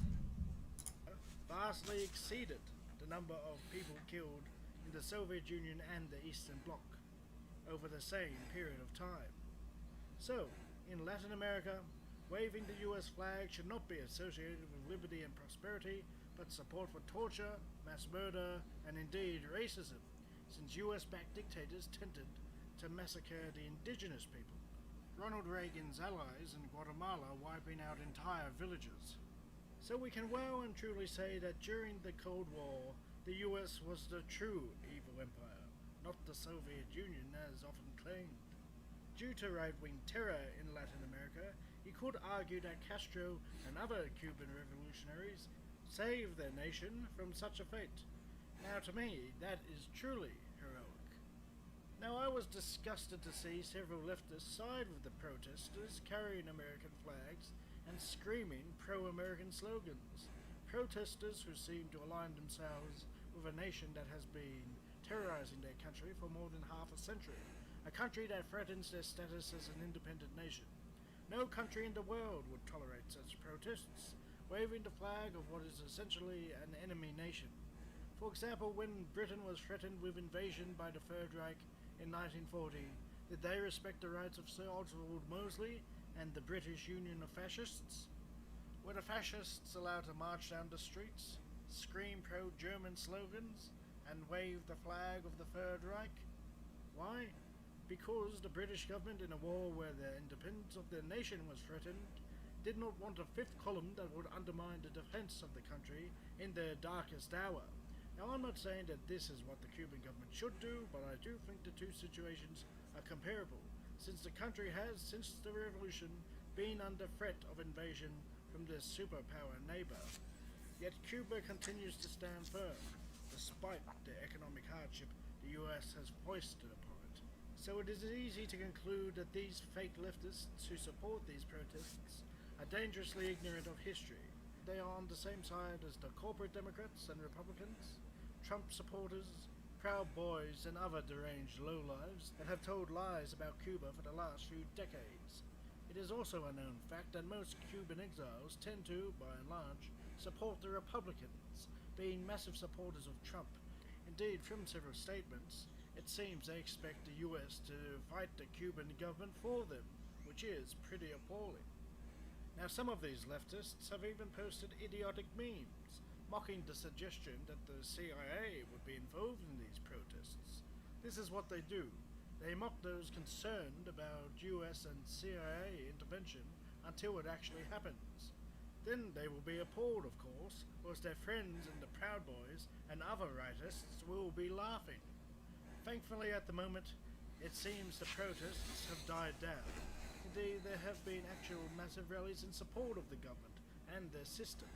Vastly exceeded the number of people killed in the Soviet Union and the Eastern Bloc over the same period of time. So, in Latin America, waving the US flag should not be associated with liberty and prosperity, but support for torture, mass murder, and indeed racism, since US-backed dictators tended to massacre the indigenous people. Ronald Reagan's allies in Guatemala wiping out entire villages. So we can well and truly say that during the Cold War, the US was the true evil empire, not the Soviet Union as often claimed. Due to right-wing terror in Latin America, you could argue that Castro and other Cuban revolutionaries saved their nation from such a fate. Now to me, that is truly heroic. Now I was disgusted to see several leftists side with the protesters carrying American flags and screaming pro-American slogans. Protesters who seem to align themselves with a nation that has been terrorizing their country for more than half a century, a country that threatens their status as an independent nation. No country in the world would tolerate such protests, waving the flag of what is essentially an enemy nation. For example, when Britain was threatened with invasion by the Third Reich in 1940, did they respect the rights of Sir Oswald Mosley and the British Union of Fascists? Were the fascists allowed to march down the streets, scream pro-German slogans, and wave the flag of the Third Reich? Why? Because the British government, in a war where the independence of their nation was threatened, did not want a fifth column that would undermine the defense of the country in their darkest hour. Now, I'm not saying that this is what the Cuban government should do, but I do think the two situations are comparable, since the country has, since the revolution, been under threat of invasion from their superpower neighbor. Yet Cuba continues to stand firm, despite the economic hardship the US has foisted upon it. So it is easy to conclude that these fake leftists who support these protests are dangerously ignorant of history. They are on the same side as the corporate Democrats and Republicans, Trump supporters, Proud Boys, and other deranged lowlives that have told lies about Cuba for the last few decades. It is also a known fact that most Cuban exiles tend to, by and large, support the Republicans, being massive supporters of Trump. Indeed, from several statements, it seems they expect the US to fight the Cuban government for them, which is pretty appalling. Now, some of these leftists have even posted idiotic memes, mocking the suggestion that the CIA would be involved in these protests. This is what they do. They mock those concerned about US and CIA intervention until it actually happens. Then they will be appalled, of course, whilst their friends and the Proud Boys and other rightists will be laughing. Thankfully, at the moment, it seems the protests have died down. Indeed, there have been actual massive rallies in support of the government and their system.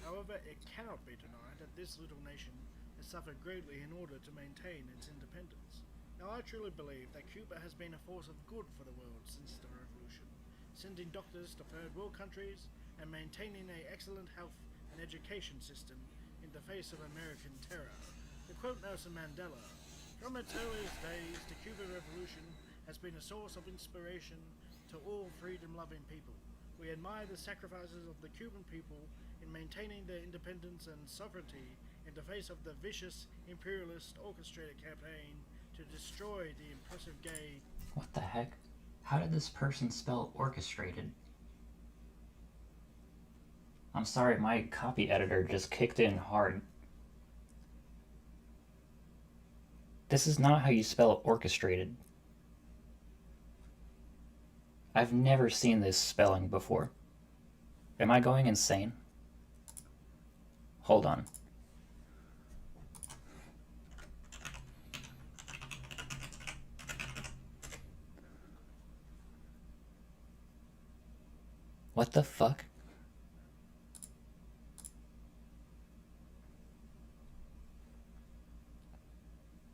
However, it cannot be denied that this little nation has suffered greatly in order to maintain its independence. Now, I truly believe that Cuba has been a force of good for the world since the revolution, sending doctors to third world countries and maintaining an excellent health and education system in the face of American terror. To quote Nelson Mandela, "From its earliest days, the Cuban Revolution has been a source of inspiration to all freedom-loving people. We admire the sacrifices of the Cuban people in maintaining their independence and sovereignty in the face of the vicious, imperialist, orchestrated campaign to destroy the impressive gay..." What the heck? How did this person spell orchestrated? I'm sorry, my copy editor just kicked in hard. This is not how you spell orchestrated. I've never seen this spelling before. Am I going insane? Hold on. What the fuck?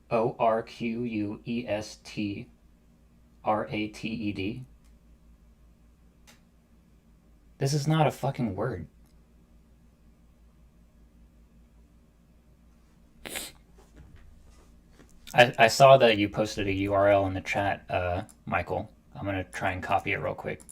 ORQUESTRATED? This is not a fucking word. I saw that you posted a URL in the chat, Michael. I'm gonna try and copy it real quick.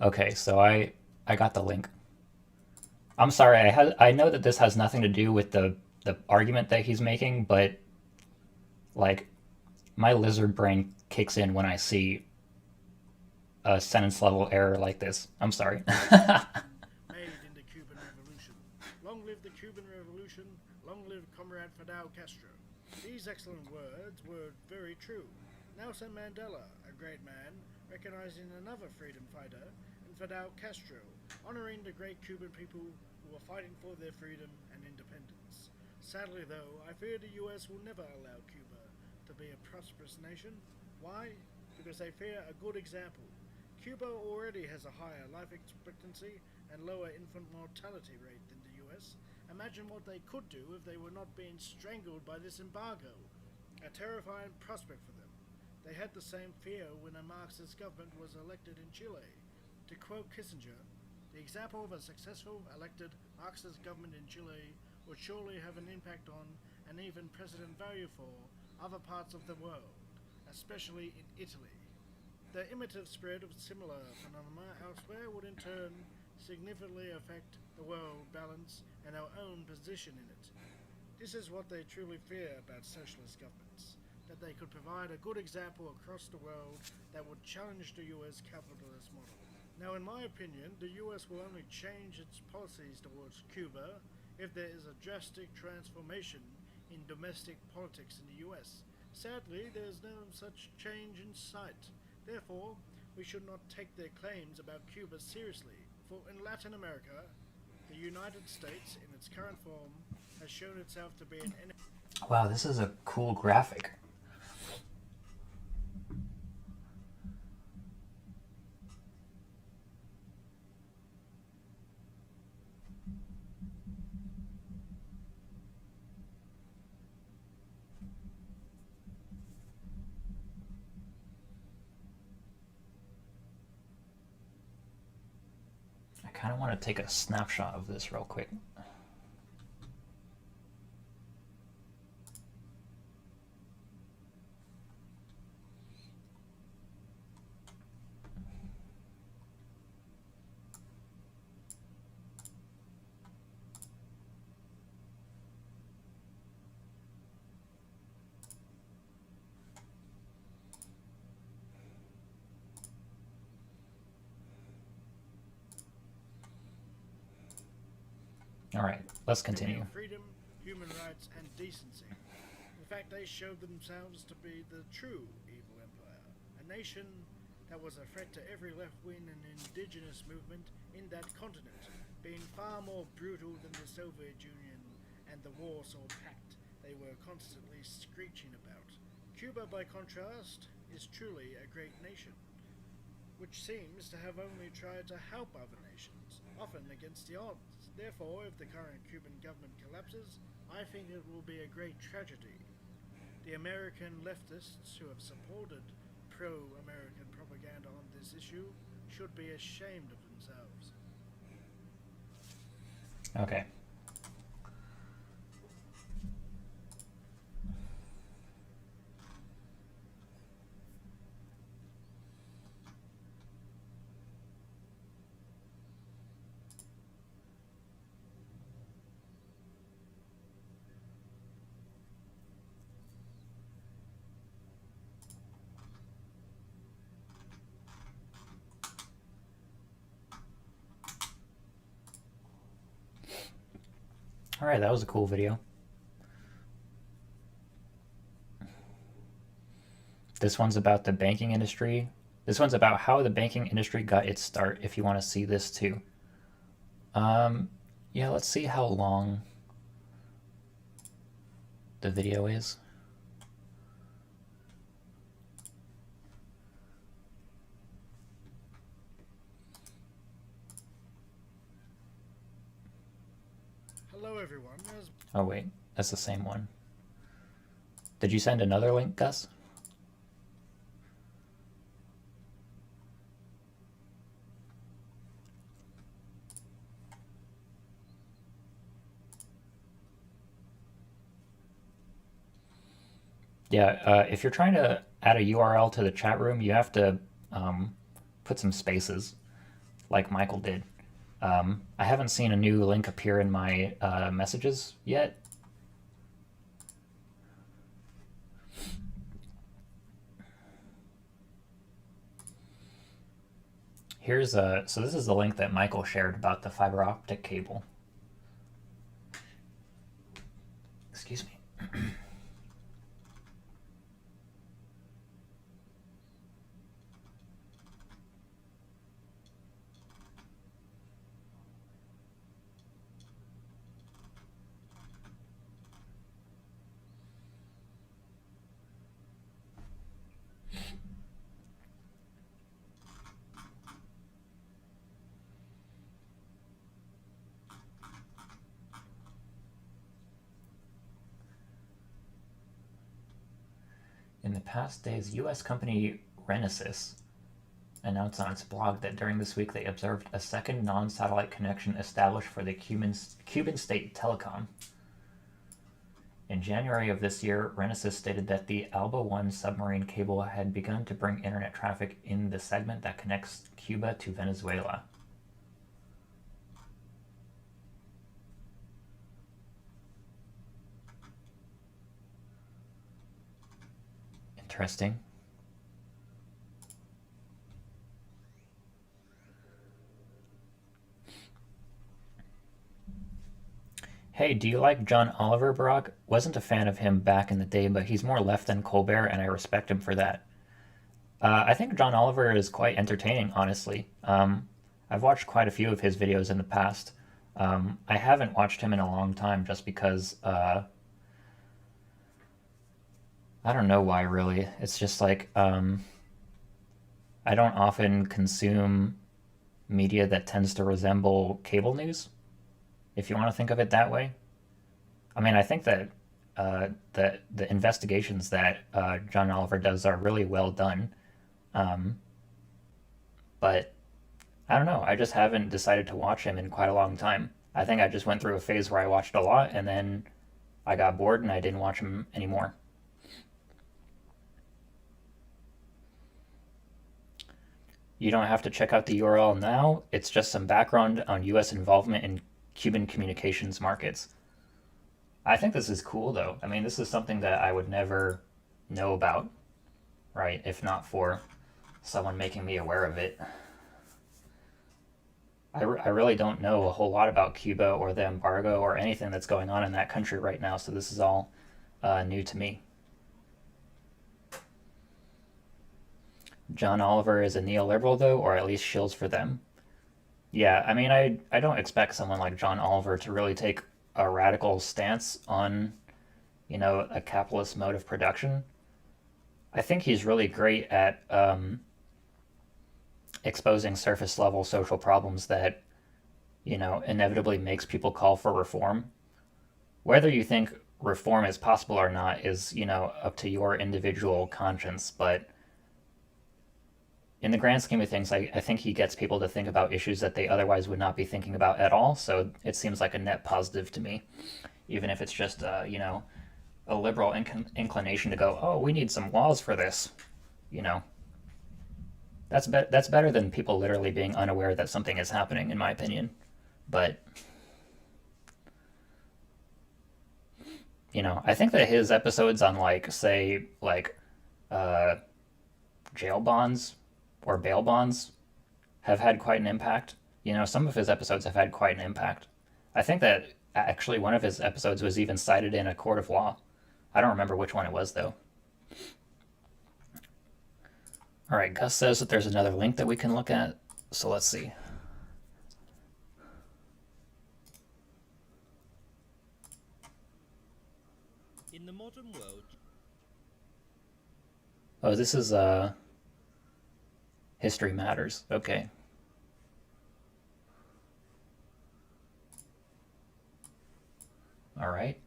Okay, so I got the link. I'm sorry, I know that this has nothing to do with the argument that he's making, but like my lizard brain kicks in when I see a sentence level error like this. I'm sorry. Made in the Cuban Revolution. Long live the Cuban Revolution, long live Comrade Fidel Castro. These excellent words were very true. Nelson Mandela, a great man, recognizing another freedom fighter, and Fidel Castro, honoring the great Cuban people who were fighting for their freedom and independence. Sadly, though, I fear the US will never allow Cuba to be a prosperous nation. Why? Because they fear a good example. Cuba already has a higher life expectancy and lower infant mortality rate than the US. Imagine what they could do if they were not being strangled by this embargo. A terrifying prospect for them. They had the same fear when a Marxist government was elected in Chile. To quote Kissinger, the example of a successful elected Marxist government in Chile would surely have an impact on, and even precedent value for, other parts of the world, especially in Italy. The imitative spread of similar phenomena elsewhere would in turn significantly affect the world balance and our own position in it. This is what they truly fear about socialist governments, that they could provide a good example across the world that would challenge the US capitalist model. Now, in my opinion, the US will only change its policies towards Cuba if there is a drastic transformation in domestic politics in the US. Sadly, there is no such change in sight. Therefore, we should not take their claims about Cuba seriously, for in Latin America, the United States, in its current form, has shown itself to be an enemy. Wow, this is a cool graphic. I kind of want to take a snapshot of this real quick. All right, let's continue. Freedom, human rights, and decency. In fact, they showed themselves to be the true evil empire, a nation that was a threat to every left-wing and indigenous movement in that continent, being far more brutal than the Soviet Union and the Warsaw Pact they were constantly screeching about. Cuba, by contrast, is truly a great nation, which seems to have only tried to help other nations, often against the odds. Therefore, if the current Cuban government collapses, I think it will be a great tragedy. The American leftists who have supported pro-American propaganda on this issue should be ashamed of themselves. Okay. All right, that was a cool video. This one's about the banking industry. This one's about how the banking industry got its start, if you want to see this too. Yeah, let's see how long the video is. Hello everyone. Oh wait, that's the same one. Did you send another link, Gus? Yeah, if you're trying to add a URL to the chat room, you have to put some spaces, like Michael did. I haven't seen a new link appear in my messages yet. Here's so this is the link that Michael shared about the fiber optic cable. Excuse me. In the past days, U.S. company Renesas announced on its blog that during this week they observed a second non-satellite connection established for the Cuban state telecom. In January of this year, Renesas stated that the Alba 1 submarine cable had begun to bring internet traffic in the segment that connects Cuba to Venezuela. Interesting. Hey, do you like John Oliver, Barack? Wasn't a fan of him back in the day, but he's more left than Colbert, and I respect him for that. I think John Oliver is quite entertaining, honestly. I've watched quite a few of his videos in the past. I haven't watched him in a long time just because I don't know why, really. It's just like I don't often consume media that tends to resemble cable news, if you want to think of it that way. I mean, I think that the investigations that John Oliver does are really well done, um, but I don't know. I just haven't decided to watch him in quite a long time. I think I just went through a phase where I watched a lot, and then I got bored and I didn't watch him anymore. You don't have to check out the URL now. It's just some background on U.S. involvement in Cuban communications markets. I think this is cool, though. I mean, this is something that I would never know about, right? If not for someone making me aware of it. I really don't know a whole lot about Cuba or the embargo or anything that's going on in that country right now, so this is all new to me. John Oliver is a neoliberal, though, or at least shills for them. Yeah, I mean, I don't expect someone like John Oliver to really take a radical stance on, a capitalist mode of production. I think he's really great at exposing surface level social problems that, inevitably makes people call for reform. Whether you think reform is possible or not is, up to your individual conscience, but in the grand scheme of things, I think he gets people to think about issues that they otherwise would not be thinking about at all. So it seems like a net positive to me, even if it's just, a liberal inclination to go, oh, we need some laws for this. You know, that's better than people literally being unaware that something is happening, in my opinion. But I think that his episodes on like, say, like uh, jail bonds or bail bonds have had quite an impact. Some of his episodes have had quite an impact. I think that actually one of his episodes was even cited in a court of law. I don't remember which one it was, though. All right, Gus says that there's another link that we can look at. So let's see. In the modern world. Oh, this is History Matters. Okay. All right.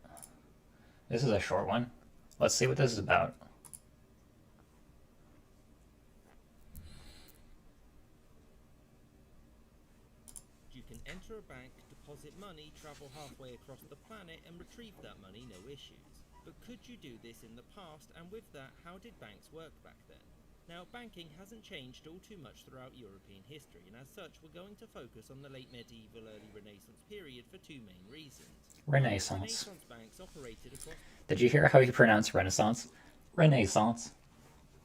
This is a short one. Let's see what this is about. You can enter a bank, deposit money, travel halfway across the planet, and retrieve that money, no issues. But could you do this in the past, and with that, how did banks work back then? Now, banking hasn't changed all too much throughout European history, and as such, we're going to focus on the late medieval, early Renaissance period for two main reasons. Renaissance. Renaissance banks operated across... Did you hear how you pronounce Renaissance? Renaissance.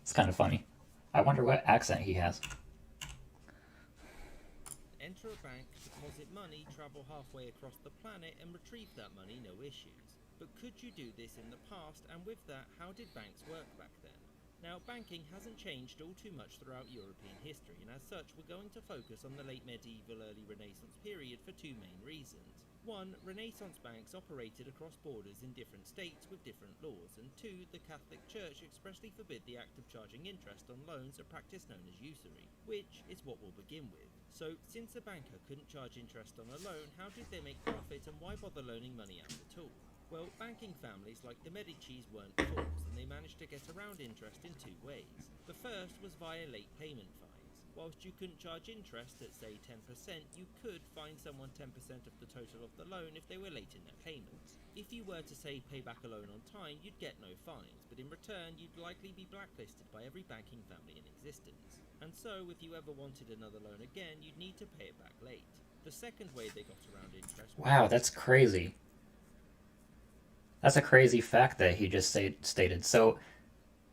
It's kind of funny. I wonder what accent he has. Enter a bank, deposit money, travel halfway across the planet, and retrieve that money, no issues. But could you do this in the past, and with that, how did banks work back then? Now, banking hasn't changed all too much throughout European history, and as such, we're going to focus on the late medieval, early Renaissance period for two main reasons. One, Renaissance banks operated across borders in different states with different laws, and two, the Catholic Church expressly forbid the act of charging interest on loans, a practice known as usury, which is what we'll begin with. So, since a banker couldn't charge interest on a loan, how did they make profit, and why bother loaning money out at all? Well, banking families like the Medicis weren't fools, and they managed to get around interest in two ways. The first was via late payment fines. Whilst you couldn't charge interest at, say, 10%, you could fine someone 10% of the total of the loan if they were late in their payments. If you were to, say, pay back a loan on time, you'd get no fines, but in return, you'd likely be blacklisted by every banking family in existence. And so, if you ever wanted another loan again, you'd need to pay it back late. The second way they got around interest... Wow, that's crazy. That's a crazy fact that he just stated. So,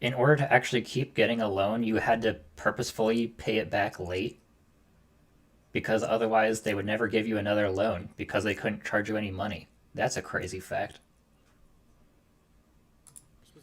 in order to actually keep getting a loan, you had to purposefully pay it back late? Because otherwise they would never give you another loan because they couldn't charge you any money. That's a crazy fact.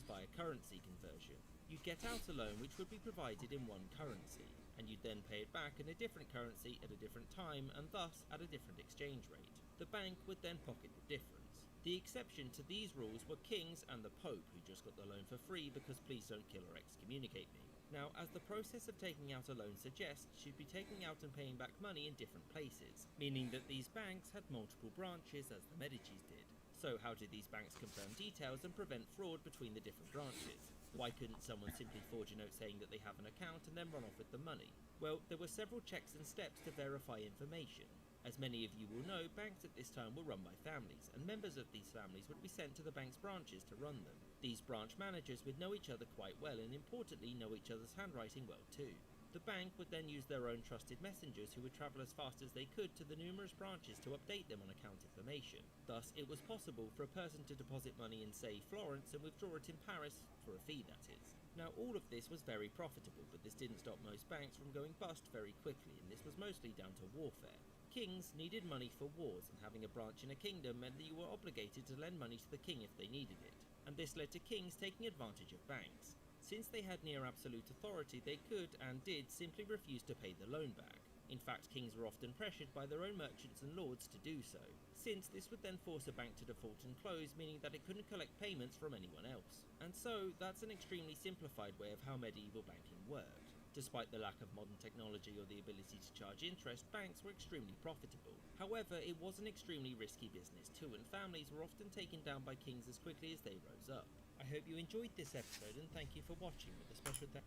was via currency conversion. You'd get out a loan which would be provided in one currency, and you'd then pay it back in a different currency at a different time, and thus at a different exchange rate. The bank would then pocket the difference. The exception to these rules were kings and the Pope, who just got the loan for free because please don't kill or excommunicate me. Now, as the process of taking out a loan suggests, you'd be taking out and paying back money in different places, meaning that these banks had multiple branches as the Medicis did. So how did these banks confirm details and prevent fraud between the different branches? Why couldn't someone simply forge a note saying that they have an account and then run off with the money? Well, there were several checks and steps to verify information. As many of you will know, banks at this time were run by families, and members of these families would be sent to the bank's branches to run them. These branch managers would know each other quite well and importantly know each other's handwriting well too. The bank would then use their own trusted messengers who would travel as fast as they could to the numerous branches to update them on account information. Thus, it was possible for a person to deposit money in, say, Florence and withdraw it in Paris, for a fee that is. Now, all of this was very profitable, but this didn't stop most banks from going bust very quickly, and this was mostly down to warfare. Kings needed money for wars, and having a branch in a kingdom meant that you were obligated to lend money to the king if they needed it, and this led to kings taking advantage of banks. Since they had near absolute authority, they could, and did, simply refuse to pay the loan back. In fact, kings were often pressured by their own merchants and lords to do so, since this would then force a bank to default and close, meaning that it couldn't collect payments from anyone else. And so, that's an extremely simplified way of how medieval banking worked. Despite the lack of modern technology or the ability to charge interest, banks were extremely profitable. However, it was an extremely risky business too, and families were often taken down by kings as quickly as they rose up. I hope you enjoyed this episode, and thank you for watching, with a special thanks.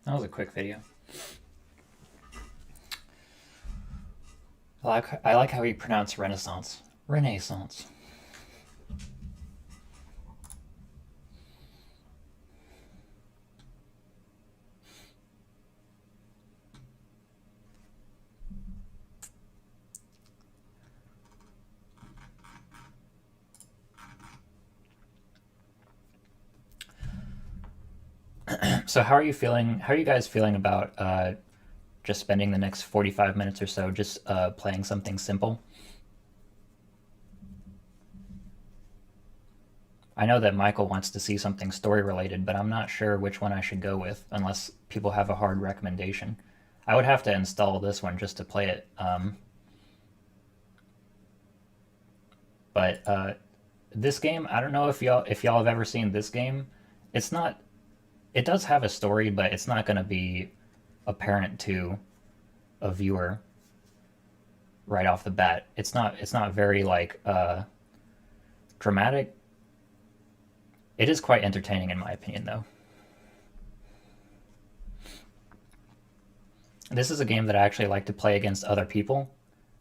That was a quick video. I like how he pronounced Renaissance. Renaissance. So how are you feeling? How are you guys feeling about just spending the next 45 minutes or so just playing something simple? I know that Michael wants to see something story related, but I'm not sure which one I should go with unless people have a hard recommendation. I would have to install this one just to play it. But this game, I don't know if y'all have ever seen this game. It's not. It does have a story, but it's not going to be apparent to a viewer right off the bat. It's not very like dramatic. It is quite entertaining in my opinion, though. This is a game that I actually like to play against other people.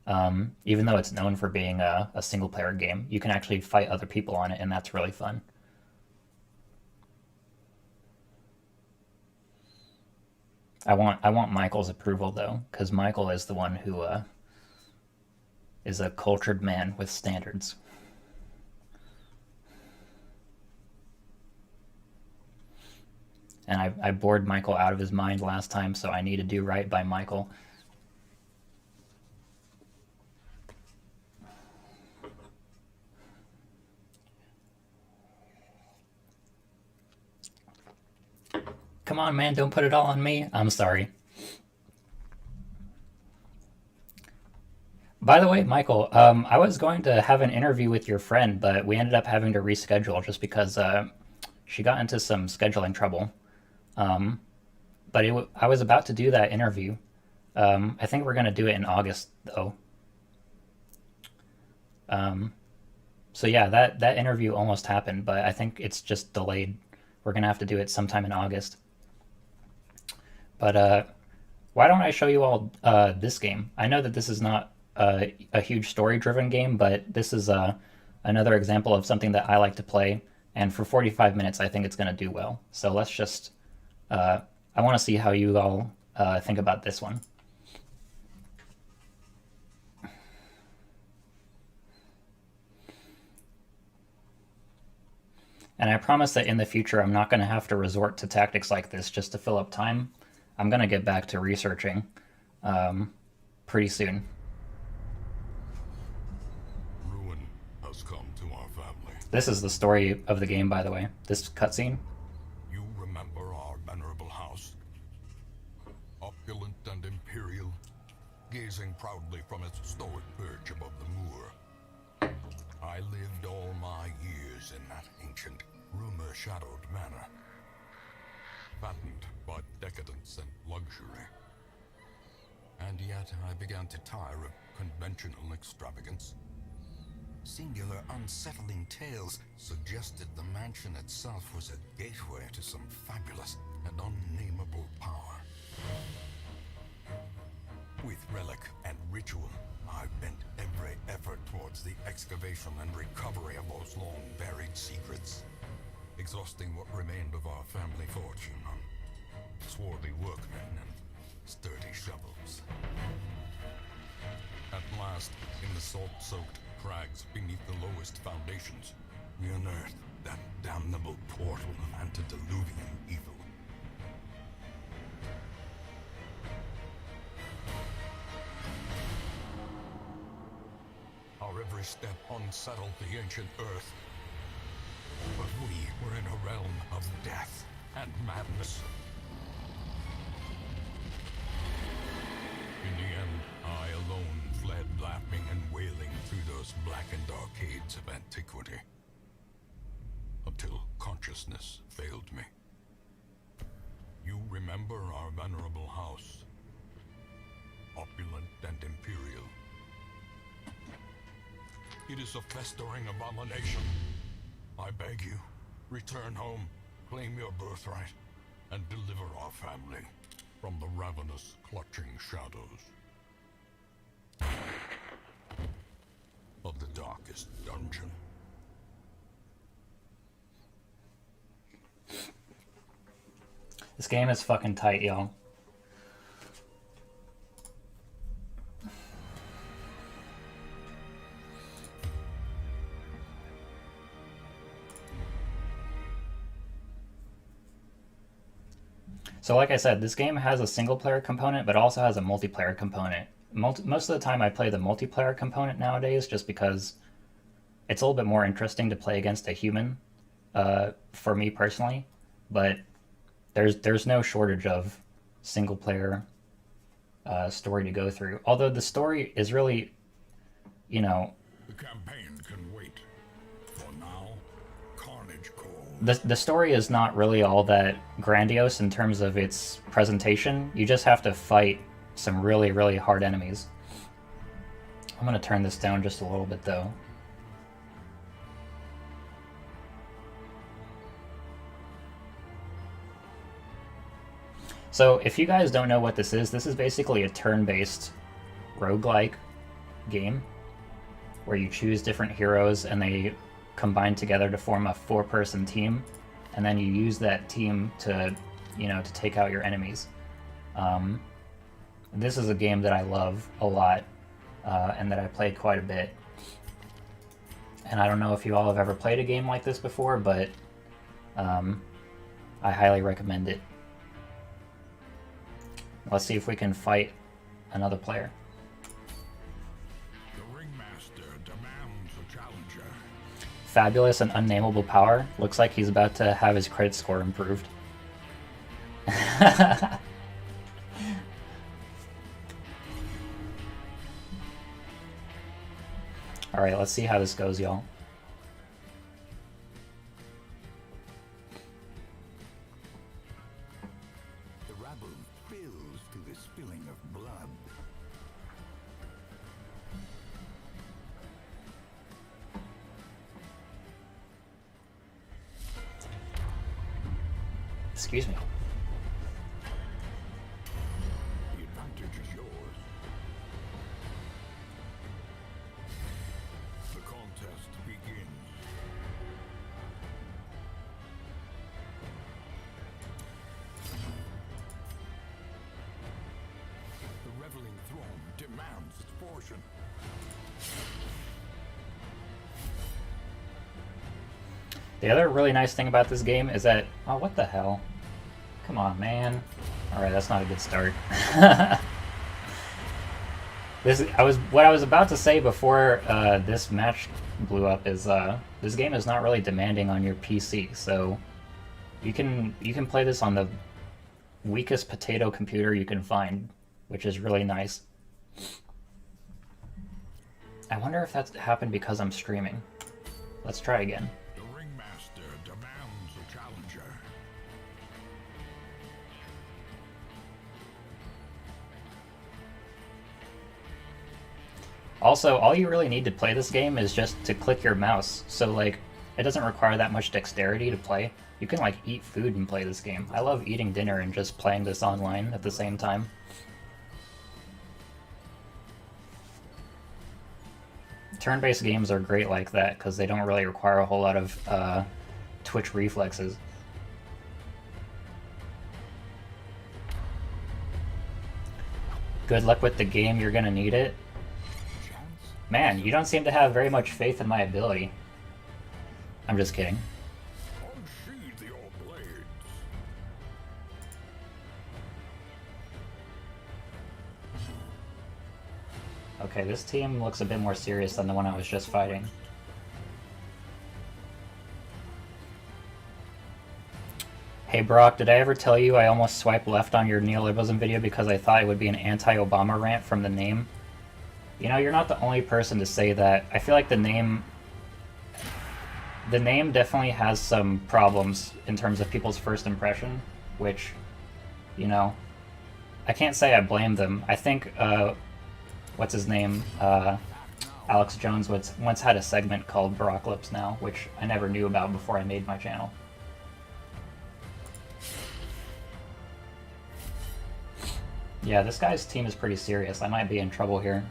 Even though it's known for being a single player game, you can actually fight other people on it, and that's really fun. I want Michael's approval though, because Michael is the one who is a cultured man with standards. And I bored Michael out of his mind last time, so I need to do right by Michael. Come on, man, don't put it all on me. I'm sorry. By the way, Michael, I was going to have an interview with your friend, but we ended up having to reschedule just because she got into some scheduling trouble. But I was about to do that interview. I think we're going to do it in August, though. So yeah, that interview almost happened, but I think it's just delayed. We're gonna have to do it sometime in August. But why don't I show you all this game? I know that this is not a huge story-driven game, but this is another example of something that I like to play. And for 45 minutes, I think it's gonna do well. So let's just. I want to see how you all think about this one. And I promise that in the future, I'm not going to have to resort to tactics like this just to fill up time. I'm going to get back to researching pretty soon. Ruin has come to our family. This is the story of the game, by the way. This cutscene. You remember our venerable house? Opulent and imperial, gazing proudly from its stoic perch above the moor. I lived all my years in that ancient, rumor-shadowed manor, fattened by decadence and luxury. And yet I began to tire of conventional extravagance. Singular, unsettling tales suggested the mansion itself was a gateway to some fabulous and unnameable power. With relic and ritual, I bent every effort towards the excavation and recovery of those long-buried secrets, exhausting what remained of our family fortune on swarthy workmen and sturdy shovels. At last, in the salt-soaked crags beneath the lowest foundations, we unearthed that damnable portal of antediluvian evil. Our every step unsettled the ancient earth. But we were in a realm of death and madness. In the end, I alone fled laughing and wailing through those blackened arcades of antiquity. Until consciousness failed me. You remember our venerable house? Opulent and imperial. It is a festering abomination. I beg you, return home, claim your birthright, and deliver our family from the ravenous, clutching shadows of the darkest dungeon. This game is fucking tight, y'all. So like I said, this game has a single player component, but also has a multiplayer component. Most of the time I play the multiplayer component nowadays just because it's a little bit more interesting to play against a human, for me personally. But there's no shortage of single player story to go through. Although the story is really, you know... The campaign can wait. For now, carnage calls. The story is not really all that grandiose in terms of its presentation. You just have to fight some really, really hard enemies. I'm going to turn this down just a little bit, though. So, if you guys don't know what this is basically a turn-based roguelike game where you choose different heroes and they combine together to form a 4-person team, and then you use that team to, to take out your enemies. This is a game that I love a lot, and that I played quite a bit. And I don't know if you all have ever played a game like this before, but I highly recommend it. Let's see if we can fight another player. The ringmaster demands a challenger. Fabulous and unnameable power. Looks like he's about to have his credit score improved. Alright, let's see how this goes, y'all. The rabble fills to the spilling of blood. Excuse me. The advantage is yours. The contest begins. The reveling throne demands its portion. The other really nice thing about this game is that... Oh, what the hell? Come on, man. Alright, that's not a good start. What I was about to say before this match blew up is this game is not really demanding on your PC, so you can play this on the weakest potato computer you can find, which is really nice. I wonder if that's happened because I'm streaming. Let's try again. The ringmaster demands a challenger. Also, all you really need to play this game is just to click your mouse, so like, it doesn't require that much dexterity to play. You can like eat food and play this game. I love eating dinner and just playing this online at the same time. Turn-based games are great like that because they don't really require a whole lot of twitch reflexes. Good luck with the game, you're gonna need it. Man, you don't seem to have very much faith in my ability. I'm just kidding. Unsheathe your blades. Okay, this team looks a bit more serious than the one I was just fighting. Hey Brock, did I ever tell you I almost swiped left on your neoliberalism video because I thought it would be an anti-Obama rant from the name? You know, you're not the only person to say that. I feel like the name definitely has some problems in terms of people's first impression, which, you know, I can't say I blame them. I think, what's his name? Alex Jones once had a segment called BarakalypseNow, which I never knew about before I made my channel. Yeah, this guy's team is pretty serious. I might be in trouble here.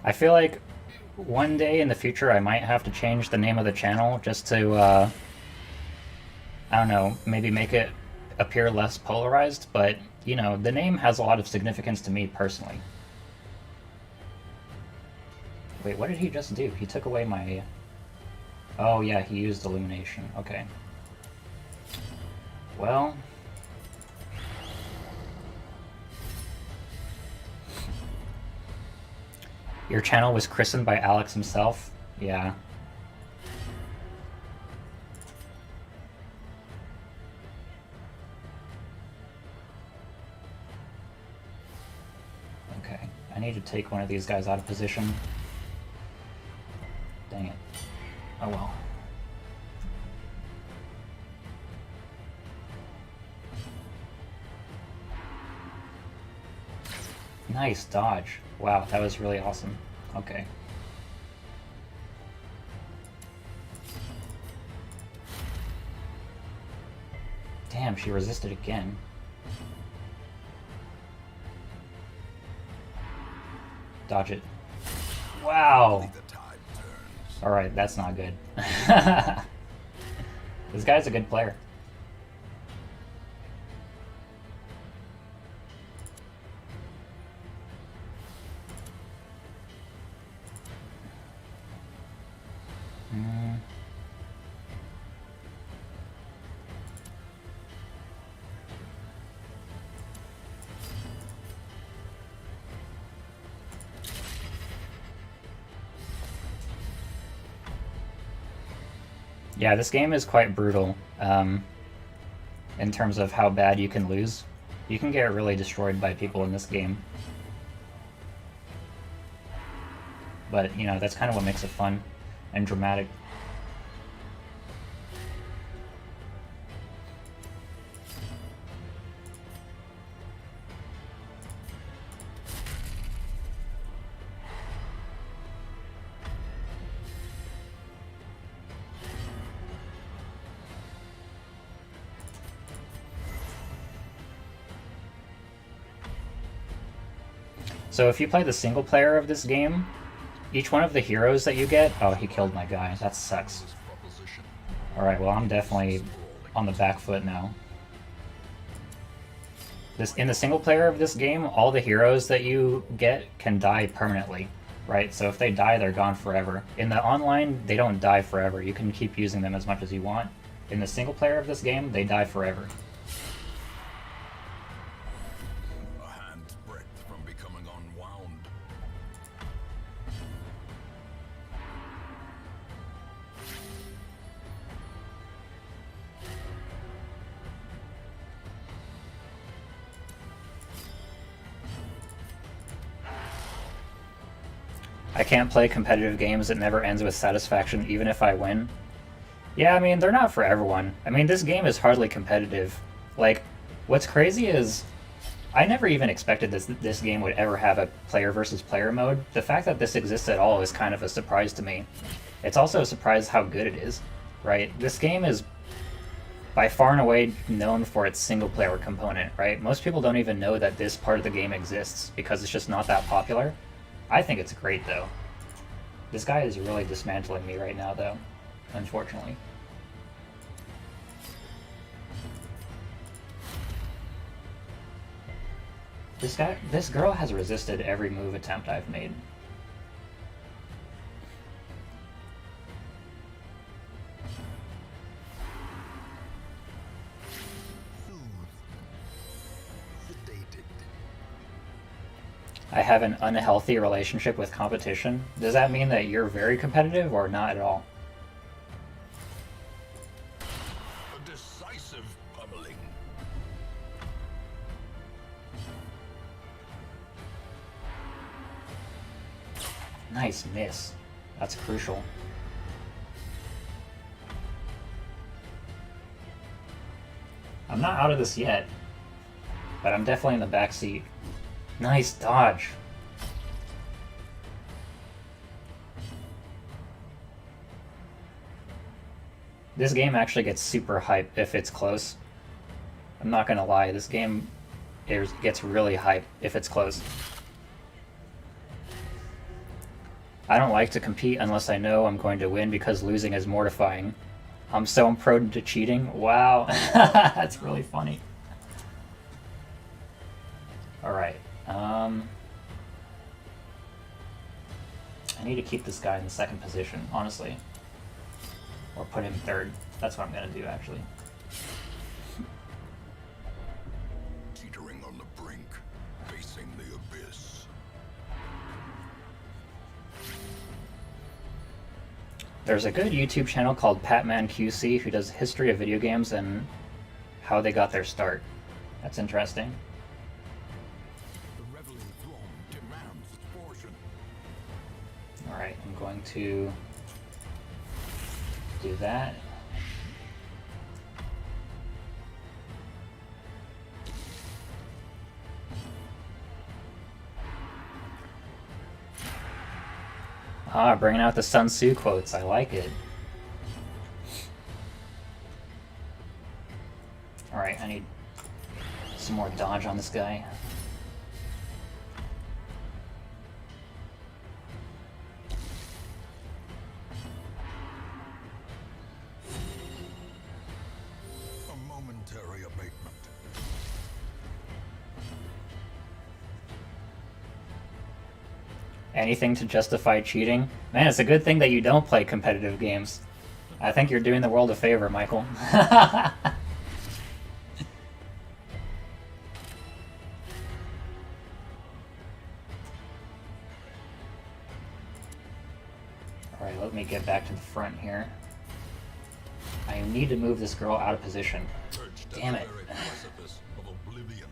I feel like one day in the future I might have to change the name of the channel just to, I don't know, maybe make it appear less polarized, but, you know, the name has a lot of significance to me personally. Wait, what did he just do? He took away my... Oh yeah, he used illumination. Okay. Well... Your channel was christened by Alex himself? Yeah. Okay, I need to take one of these guys out of position. Dang it. Oh well. Nice dodge. Wow, that was really awesome. Okay. Damn, she resisted again. Dodge it. Wow! Alright, that's not good. This guy's a good player. Yeah, this game is quite brutal in terms of how bad you can lose. You can get really destroyed by people in this game. But, you know, that's kind of what makes it fun and dramatic. So if you play the single player of this game, each one of the heroes that you get... Oh, he killed my guy. That sucks. Alright, well, I'm definitely on the back foot now. In the single player of this game, all the heroes that you get can die permanently, right? So if they die, they're gone forever. In the online, they don't die forever. You can keep using them as much as you want. In the single player of this game, they die forever. A hand's breadth from becoming unwound. I can't play competitive games that never ends with satisfaction, even if I win. Yeah, I mean, they're not for everyone. I mean, this game is hardly competitive. Like, what's crazy is, I never even expected this game would ever have a player versus player mode. The fact that this exists at all is kind of a surprise to me. It's also a surprise how good it is, right? This game is by far and away known for its single player component, right? Most people don't even know that this part of the game exists because it's just not that popular. I think it's great, though. This guy is really dismantling me right now, though, unfortunately. This girl has resisted every move attempt I've made. I have an unhealthy relationship with competition. Does that mean that you're very competitive or not at all? A decisive pummeling. Nice miss. That's crucial. I'm not out of this yet, but I'm definitely in the back seat. Nice dodge. This game actually gets super hype if it's close. I'm not gonna lie, this game gets really hype if it's close. I don't like to compete unless I know I'm going to win because losing is mortifying. I'm so prone to cheating. Wow, that's really funny. Alright. I need to keep this guy in the second position, honestly. Or put him third. That's what I'm gonna do, actually. Teetering on the brink, facing the abyss. There's a good YouTube channel called PatmanQC who does history of video games and how they got their start. That's interesting. Alright, I'm going to do that. Ah, bringing out the Sun Tzu quotes. I like it. Alright, I need some more dodge on this guy. A momentary abatement. Anything to justify cheating? Man, it's a good thing that you don't play competitive games. I think you're doing the world a favor, Michael. Alright, let me get back to the front here. I need to move this girl out of position. Damn it. Precipice of oblivion.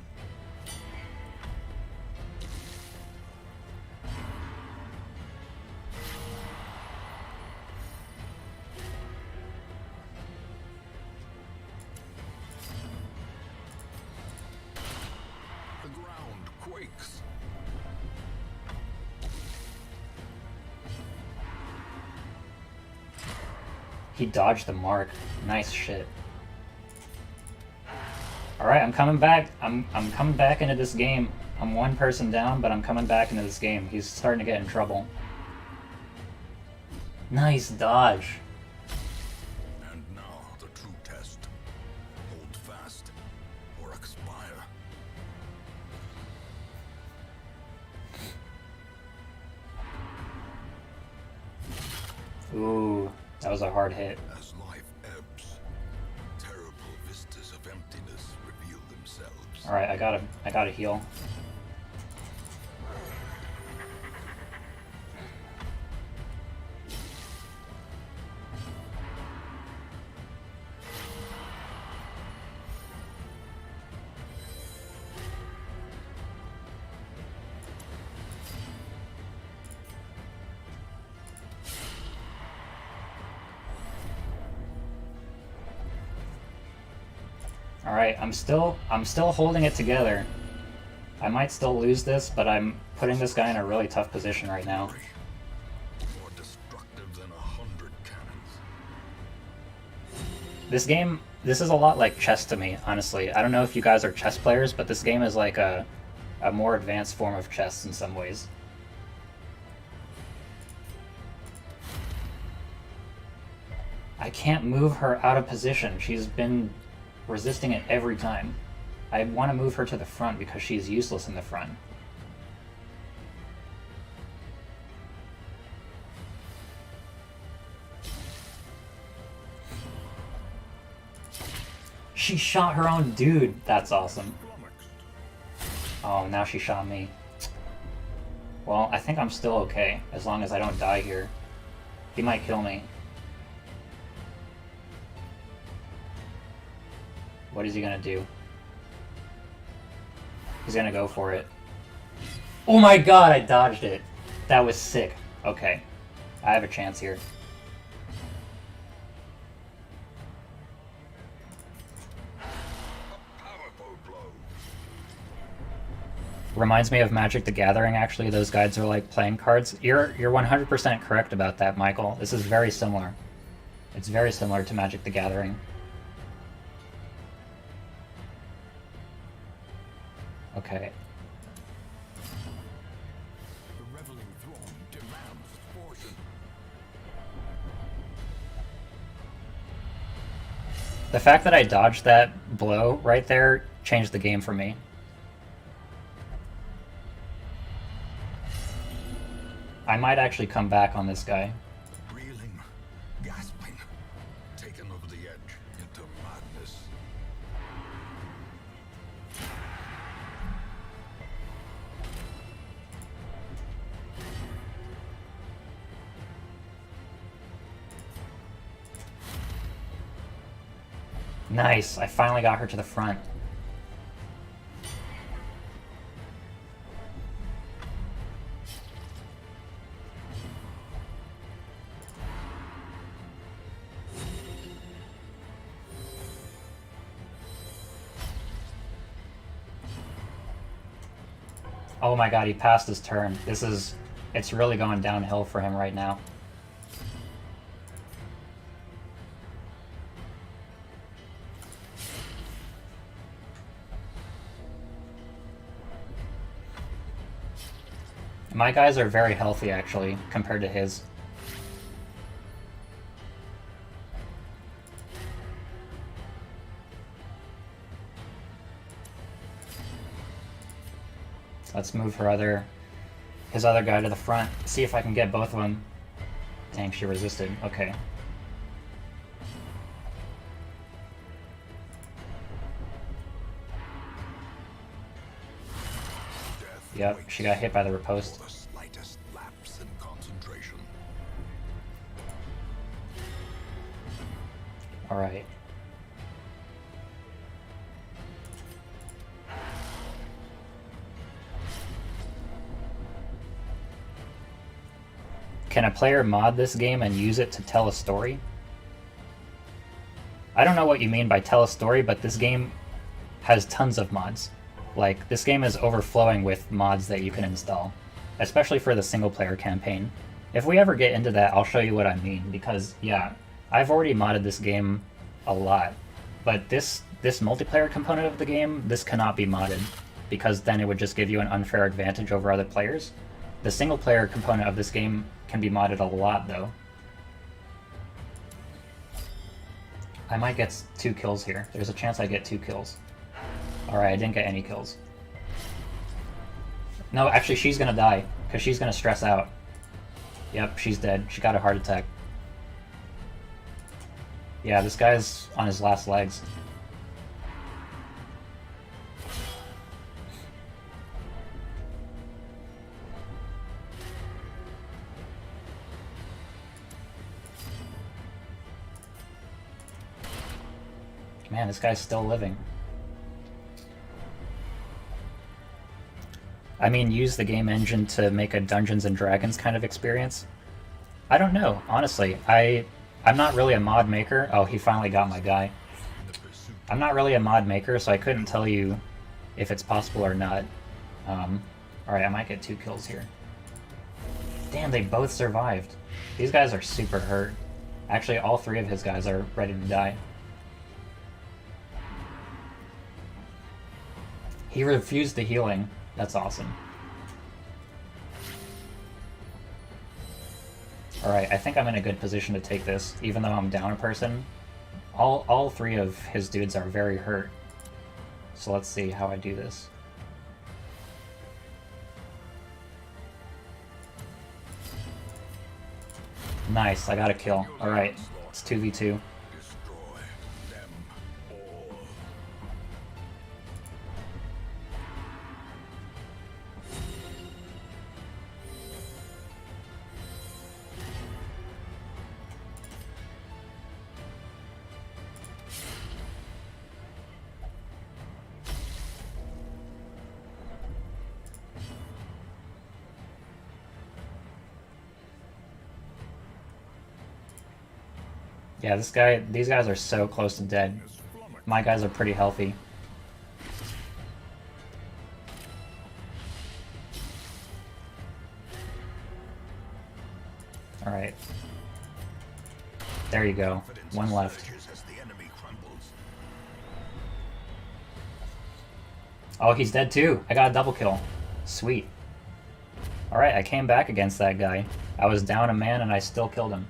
quakes. He dodged the mark. Nice shit. Alright, I'm coming back. I'm coming back into this game. I'm one person down, but I'm coming back into this game. He's starting to get in trouble. Nice dodge. And now the true test. Hold fast or expire. Ooh, that was a hard hit. As life ebbs, terrible vistas of emptiness reveal themselves. Alright, I gotta heal. Alright, I'm still holding it together. I might still lose this, but I'm putting this guy in a really tough position right now. More destructive than 100 cannons. This game, this is a lot like chess to me, honestly. I don't know if you guys are chess players, but this game is like a more advanced form of chess in some ways. I can't move her out of position. She's been resisting it every time. I want to move her to the front because she's useless in the front. She shot her own dude. That's awesome. Oh, now she shot me. Well, I think I'm still okay, as long as I don't die here. He might kill me. What is he gonna do? He's gonna go for it. Oh my god, I dodged it! That was sick. Okay. I have a chance here. Powerful blow. Reminds me of Magic the Gathering, actually. Those guides are like playing cards. You're 100% correct about that, Michael. This is very similar. It's very similar to Magic the Gathering. Okay. The reveling throng demands portion. The fact that I dodged that blow right there changed the game for me. I might actually come back on this guy. Reeling, gasping, taken over the edge into madness. Nice, I finally got her to the front. Oh my god, he passed his turn. It's really going downhill for him right now. My guys are very healthy, actually, compared to his. Let's move his other guy to the front. See if I can get both of them. Dang, she resisted. Okay. Yep, she got hit by the riposte. For the slightest lapse in concentration. Alright. Can a player mod this game and use it to tell a story? I don't know what you mean by tell a story, but this game has tons of mods. Like, this game is overflowing with mods that you can install, especially for the single-player campaign. If we ever get into that, I'll show you what I mean, because, yeah, I've already modded this game a lot, but this multiplayer component of the game, this cannot be modded, because then it would just give you an unfair advantage over other players. The single-player component of this game can be modded a lot, though. I might get 2 kills here. There's a chance I get 2 kills. Alright, I didn't get any kills. No, actually, she's gonna die, because she's gonna stress out. Yep, she's dead. She got a heart attack. Yeah, this guy's on his last legs. Man, this guy's still living. I mean, use the game engine to make a Dungeons and Dragons kind of experience? I don't know, honestly. I'm not really a mod maker. Oh, he finally got my guy. I'm not really a mod maker, so I couldn't tell you if it's possible or not. Alright, I might get 2 kills here. Damn, they both survived. These guys are super hurt. Actually, all 3 of his guys are ready to die. He refused the healing. That's awesome. Alright, I think I'm in a good position to take this, even though I'm down a person. All 3 of his dudes are very hurt. So let's see how I do this. Nice, I got a kill. Alright, it's 2v2. Yeah, these guys are so close to dead. My guys are pretty healthy. Alright. There you go. 1 left. Oh, he's dead too! I got a double kill. Sweet. Alright, I came back against that guy. I was down a man and I still killed him.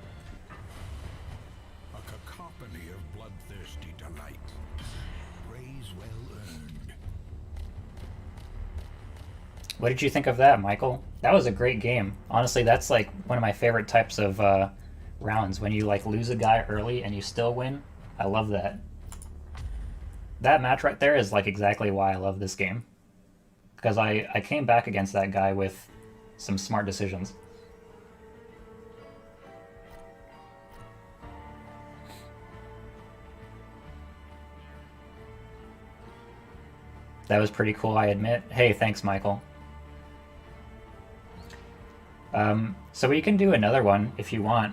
What did you think of that, Michael? That was a great game. Honestly, that's like one of my favorite types of rounds, when you like lose a guy early and you still win. I love that. That match right there is like exactly why I love this game. Because I came back against that guy with some smart decisions. That was pretty cool, I admit. Hey, thanks, Michael. So we can do another one if you want.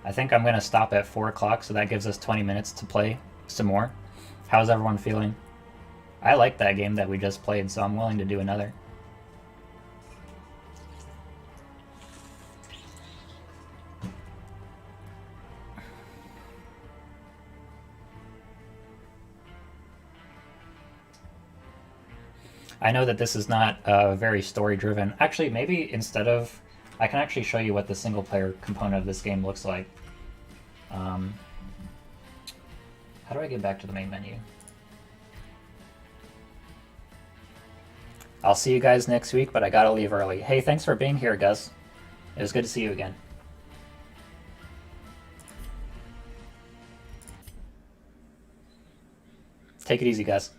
I think I'm going to stop at 4 o'clock, so that gives us 20 minutes to play some more. How's everyone feeling? I like that game that we just played, so I'm willing to do another. I know that this is not very story-driven. Actually, maybe instead of... I can actually show you what the single-player component of this game looks like. How do I get back to the main menu? I'll see you guys next week, but I gotta leave early. Hey, thanks for being here, Gus. It was good to see you again. Take it easy, Gus.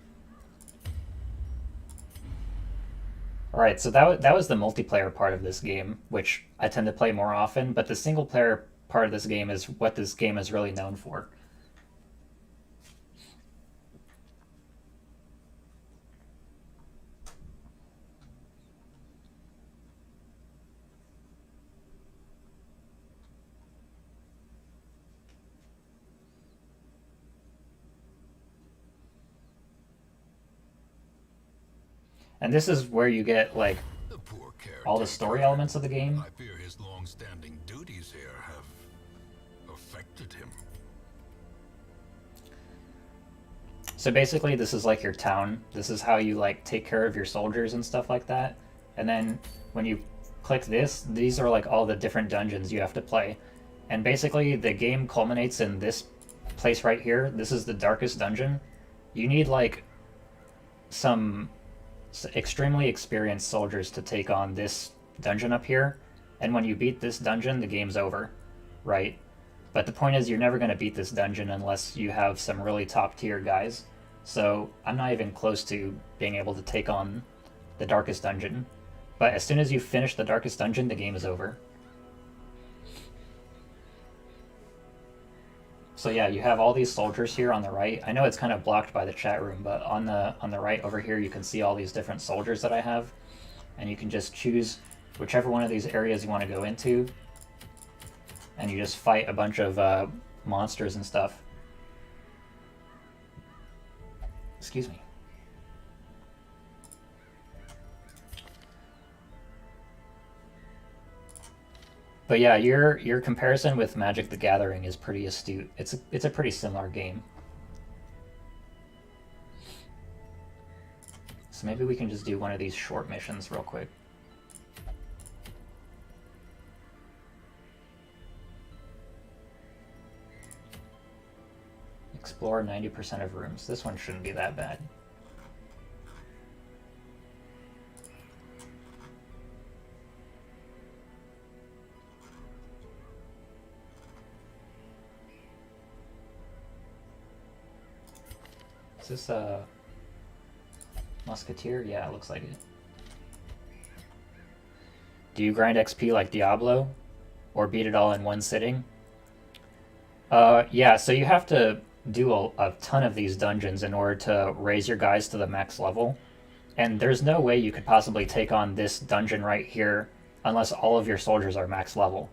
Alright, so that was the multiplayer part of this game, which I tend to play more often, but the single-player part of this game is what this game is really known for. And this is where you get, like, The poor all the story caretaker. elements of the game. I fear his long-standing duties here have affected him. So basically, this is like your town. This is how you, like, take care of your soldiers and stuff like that. And then when you click this, these are, like, all the different dungeons you have to play. And basically, the game culminates in this place right here. This is the darkest dungeon. You need, like, some extremely experienced soldiers to take on this dungeon up here. And when you beat this dungeon, the game's over, right? But the point is, you're never going to beat this dungeon unless you have some really top tier guys. So I'm not even close to being able to take on the darkest dungeon. But as soon as you finish the darkest dungeon, the game is over. So yeah, you have all these soldiers here on the right. I know it's kind of blocked by the chat room, but on the right over here, you can see all these different soldiers that I have. And you can just choose whichever one of these areas you want to go into. And you just fight a bunch of monsters and stuff. Excuse me. But yeah, your comparison with Magic the Gathering is pretty astute. It's a pretty similar game. So maybe we can just do one of these short missions real quick. Explore 90% of rooms. This one shouldn't be that bad. Is this a Musketeer? Yeah, it looks like it. Do you grind XP like Diablo? Or beat it all in one sitting? Yeah, so you have to do a ton of these dungeons in order to raise your guys to the max level. And there's no way you could possibly take on this dungeon right here unless all of your soldiers are max level,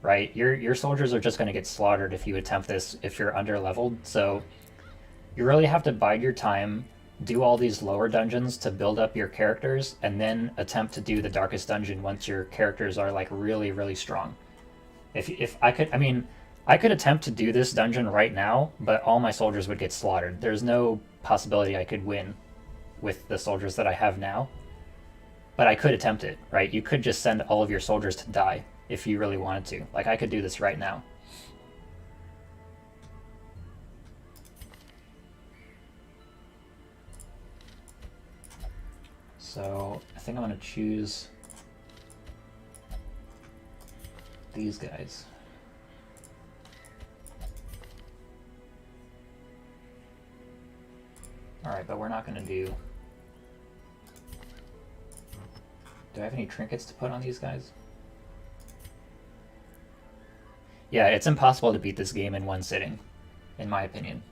right? Your soldiers are just going to get slaughtered if you attempt this if you're under leveled. So you really have to bide your time, do all these lower dungeons to build up your characters, and then attempt to do the darkest dungeon once your characters are like really, really strong. If I could, I mean, I could attempt to do this dungeon right now, but all my soldiers would get slaughtered. There's no possibility I could win with the soldiers that I have now. But I could attempt it, right? You could just send all of your soldiers to die if you really wanted to. Like, I could do this right now. So I think I'm going to choose these guys. Alright, but we're not going to do... Do I have any trinkets to put on these guys? Yeah, it's impossible to beat this game in one sitting, in my opinion.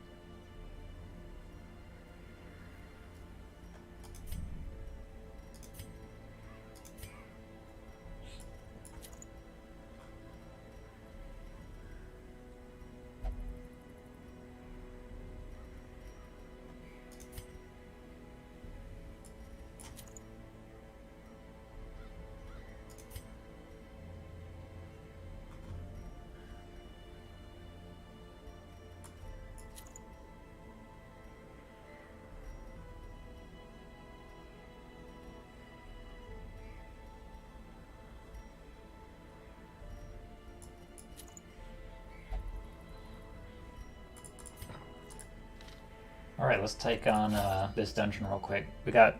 Alright, let's take on this dungeon real quick. We got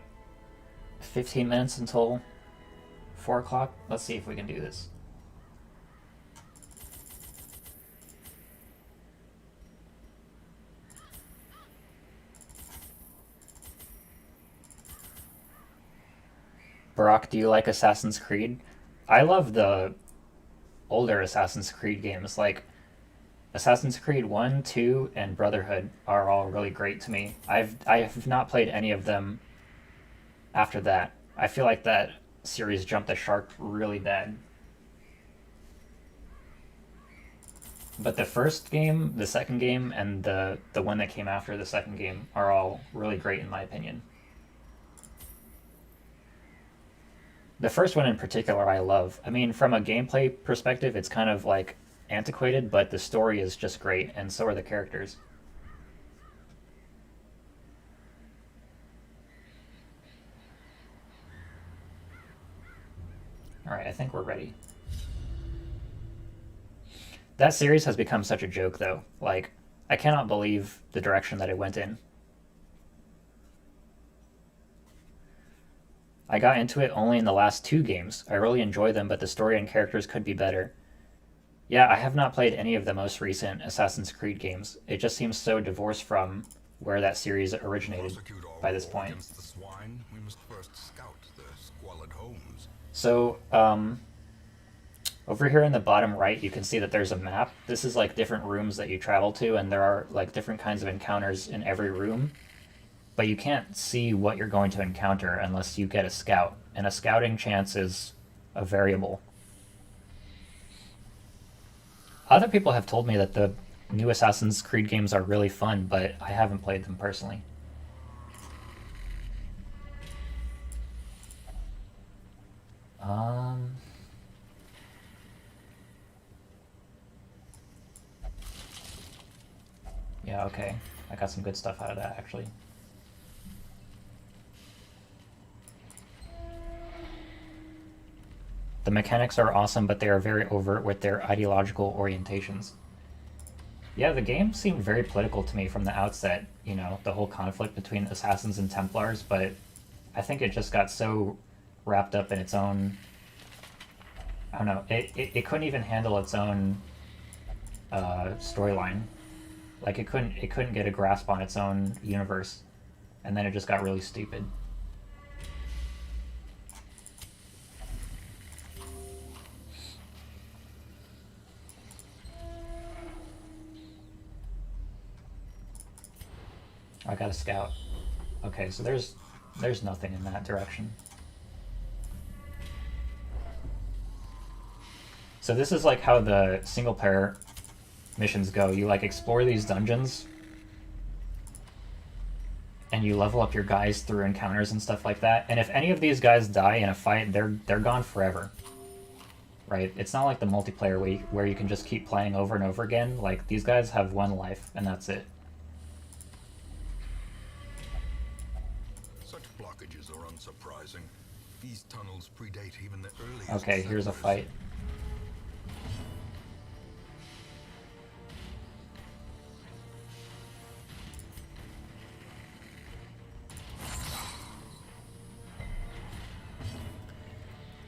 15 minutes until 4 o'clock. Let's see if we can do this. Barak, do you like Assassin's Creed? I love the older Assassin's Creed games. Like, Assassin's Creed 1, 2, and Brotherhood are all really great to me. I have not played any of them after that. I feel like that series jumped the shark really bad. But the first game, the second game, and the one that came after the second game are all really great in my opinion. The first one in particular I love. I mean, from a gameplay perspective, it's kind of like antiquated, but the story is just great, and so are the characters. Alright, I think we're ready. That series has become such a joke, though. Like, I cannot believe the direction that it went in. I got into it only in the last 2 games. I really enjoy them, but the story and characters could be better. Yeah, I have not played any of the most recent Assassin's Creed games. It just seems so divorced from where that series originated by this point. Against the swine, we must first scout the squalid homes. So, over here in the bottom right, you can see that there's a map. This is like different rooms that you travel to, and there are like different kinds of encounters in every room. But you can't see what you're going to encounter unless you get a scout, and a scouting chance is a variable. Other people have told me that the new Assassin's Creed games are really fun, but I haven't played them personally. Yeah, okay. I got some good stuff out of that, actually. The mechanics are awesome, but they are very overt with their ideological orientations. Yeah, the game seemed very political to me from the outset, you know, the whole conflict between Assassins and Templars, but I think it just got so wrapped up in its own... I don't know, it couldn't even handle its own storyline. Like, it couldn't get a grasp on its own universe, and then it just got really stupid. I got a scout. Okay, so there's nothing in that direction. So this is like how the single player missions go. You like explore these dungeons and you level up your guys through encounters and stuff like that. And if any of these guys die in a fight, they're gone forever. Right? It's not like the multiplayer where you can just keep playing over and over again. Like, these guys have 1 life and that's it. Such blockages are unsurprising. These tunnels predate even the earliest. Okay, here's a fight.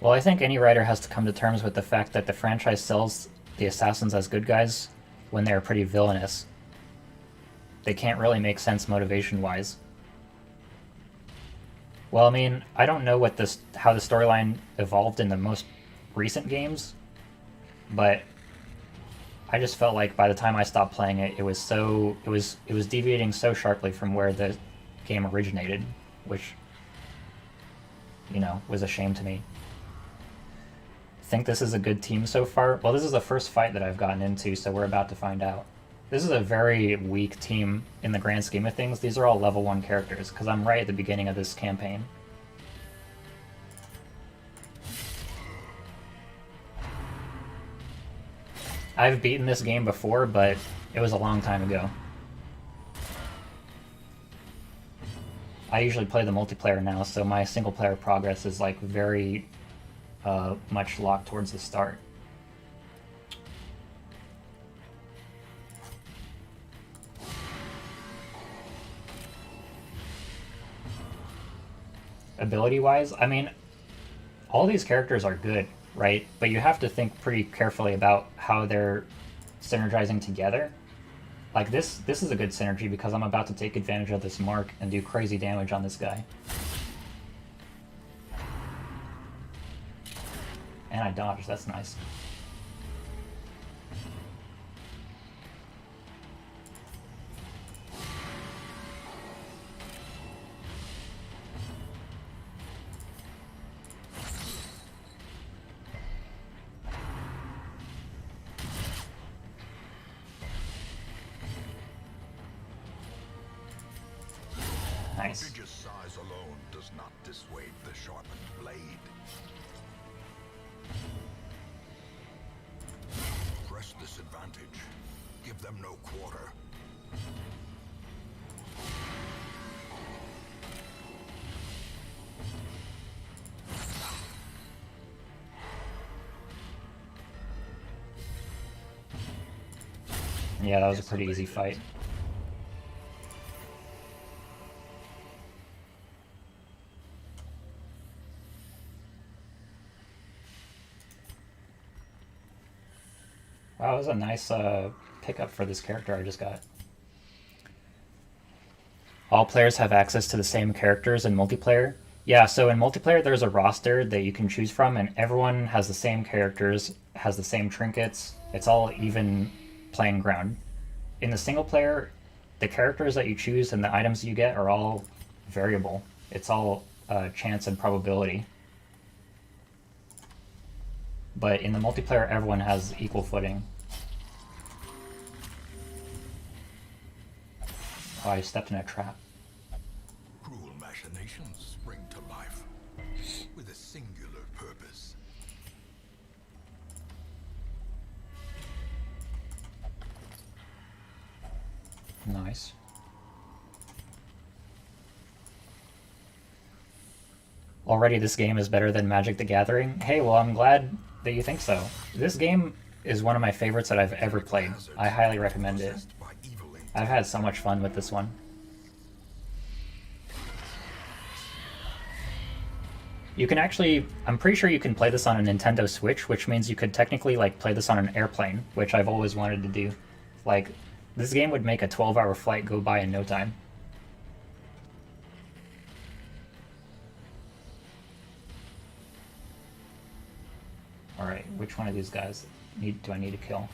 Well, I think any writer has to come to terms with the fact that the franchise sells the assassins as good guys when they're pretty villainous. They can't really make sense motivation-wise. Well, I mean, I don't know how the storyline evolved in the most recent games, but I just felt like by the time I stopped playing it, it was deviating so sharply from where the game originated, which, you know, was a shame to me. Think this is a good team so far? Well, this is the first fight that I've gotten into, so we're about to find out. This is a very weak team in the grand scheme of things. These are all level 1 characters, because I'm right at the beginning of this campaign. I've beaten this game before, but it was a long time ago. I usually play the multiplayer now, so my single player progress is like very much locked towards the start. Ability-wise, I mean, all these characters are good, right? But you have to think pretty carefully about how they're synergizing together. Like, this is a good synergy because I'm about to take advantage of this mark and do crazy damage on this guy. And I dodged, that's nice. Nice. Prodigious size alone does not dissuade the sharpened blade. them no quarter. Yeah, that was a pretty easy fight. Wow, that was a nice pickup for this character I just got. All players have access to the same characters in multiplayer. Yeah, so in multiplayer there's a roster that you can choose from, and everyone has the same characters, has the same trinkets. It's all even playing ground. In the single player, the characters that you choose and the items you get are all variable. It's all chance and probability. But in the multiplayer, everyone has equal footing. Oh, I stepped in a trap. Cruel machinations spring to life with a singular purpose. Nice. Already this game is better than Magic the Gathering. Hey, well, I'm glad that you think so. This game is one of my favorites that I've ever played. I highly recommend it. I've had so much fun with this one. You can actually, I'm pretty sure you can play this on a Nintendo Switch, which means you could technically like play this on an airplane, which I've always wanted to do. Like, this game would make a 12-hour flight go by in no time. Alright, which one of these guys do I need to kill?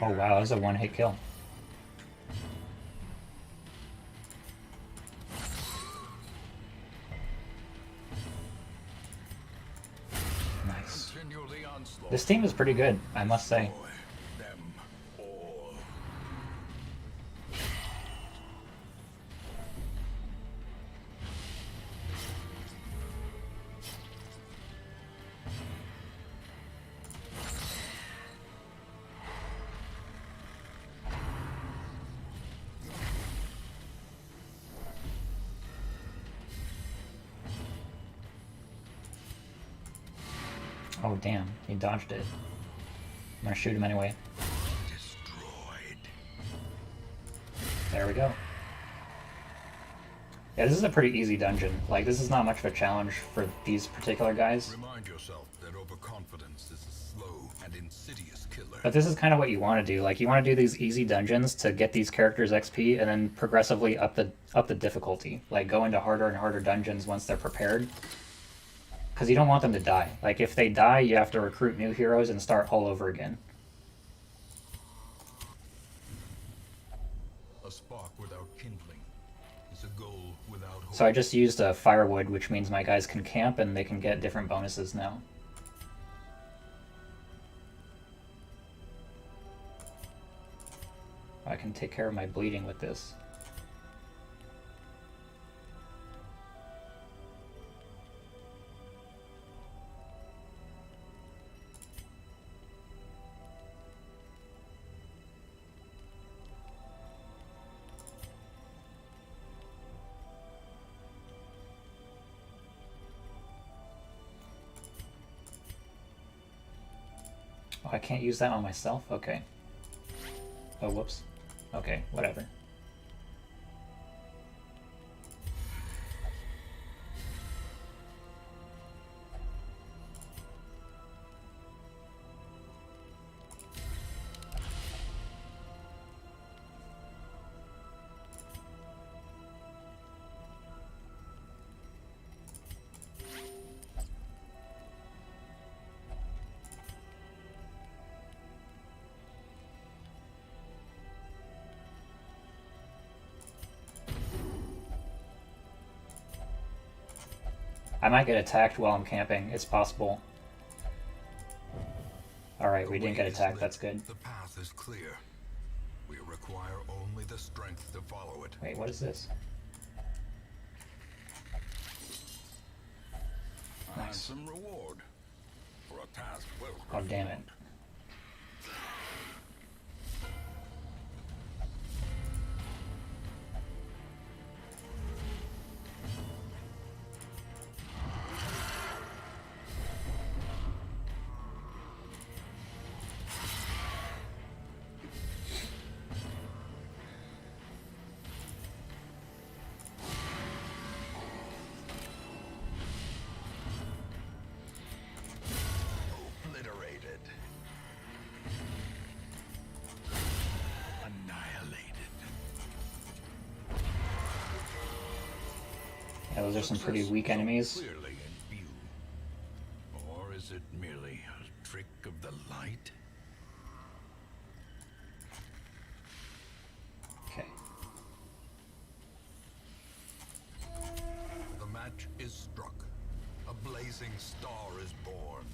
Oh wow, that was a one-hit kill. Nice. This team is pretty good, I must say. Oh damn, he dodged it. I'm gonna shoot him anyway. Destroyed. There we go. Yeah, this is a pretty easy dungeon. Like, this is not much of a challenge for these particular guys. Remind yourself that overconfidence is a slow and insidious killer. But this is kind of what you want to do. Like, you want to do these easy dungeons to get these characters XP and then progressively up the difficulty. Like, go into harder and harder dungeons once they're prepared. Because you don't want them to die. Like, if they die, you have to recruit new heroes and start all over again. A spark without kindling is a goal without hope. So I just used firewood, which means my guys can camp and they can get different bonuses now. I can take care of my bleeding with this. Oh, I can't use that on myself? Okay. Oh, whoops. Okay, whatever. I might get attacked while I'm camping. It's possible. Alright, we didn't get attacked. That's good. The path is clear. We require only the strength to follow it. Wait, what is this? A handsome reward for a task well Oh, damn it. performed. Obliterated. Annihilated. Yeah, those are some pretty Success weak so enemies. clearly in view. Or is it merely a trick of the light? Okay. The match is struck. A blazing star is born.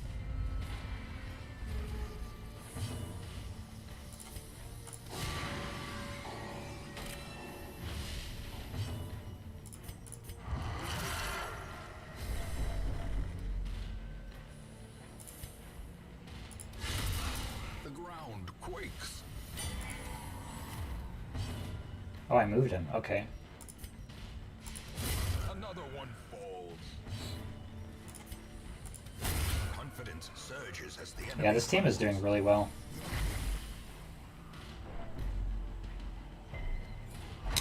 The ground quakes. Oh, I moved him. Okay. Another one falls. Confidence surges as the enemy. Yeah, this team is doing really well.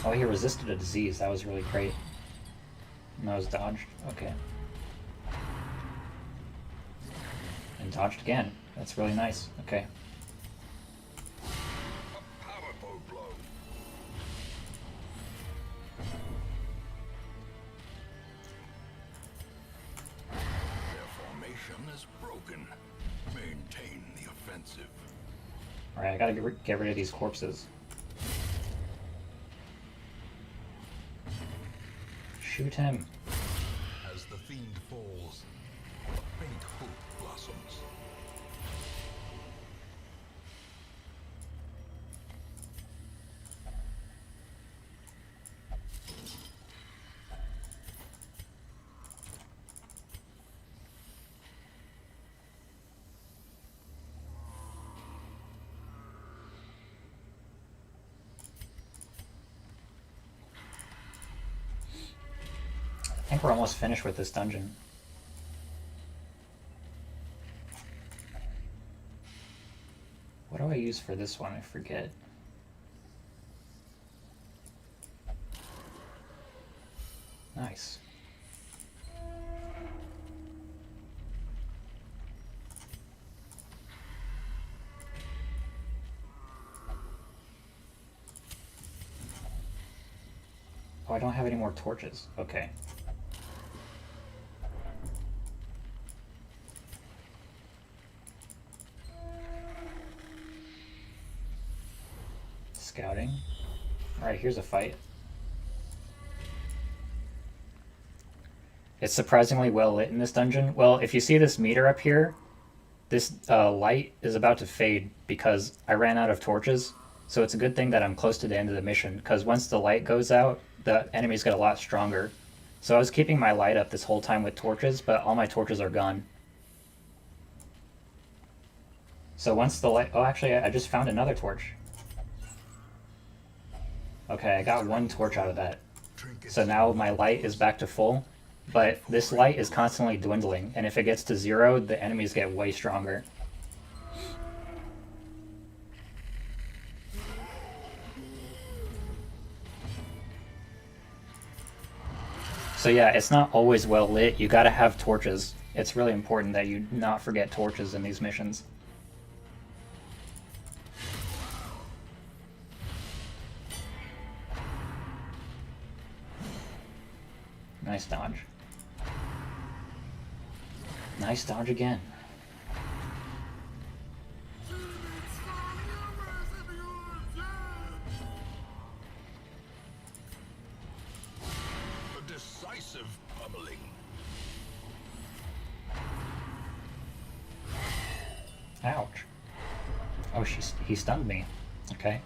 Oh, he resisted a disease. That was really great. And that was dodged. Okay. And dodged again. That's really nice. Okay. A powerful blow. Their formation is broken. Maintain the offensive. Alright, I gotta get rid of these corpses. Shoot him. As the fiend falls, a faint hope blossoms. I think we're almost finished with this dungeon. What do I use for this one? I forget. Nice. Oh, I don't have any more torches. Okay. Scouting. Alright, here's a fight. It's surprisingly well lit in this dungeon. Well, if you see this meter up here, this light is about to fade because I ran out of torches. So it's a good thing that I'm close to the end of the mission, because once the light goes out, the enemies get a lot stronger. So I was keeping my light up this whole time with torches, but all my torches are gone. So once the light... Oh, actually, I just found another torch. Okay, I got one torch out of that. So now my light is back to full, but this light is constantly dwindling, and if it gets to 0, the enemies get way stronger. So yeah, it's not always well lit. You gotta have torches. It's really important that you not forget torches in these missions. Nice dodge. Nice dodge again. A decisive pummeling. Ouch. Oh, he stunned me. Okay.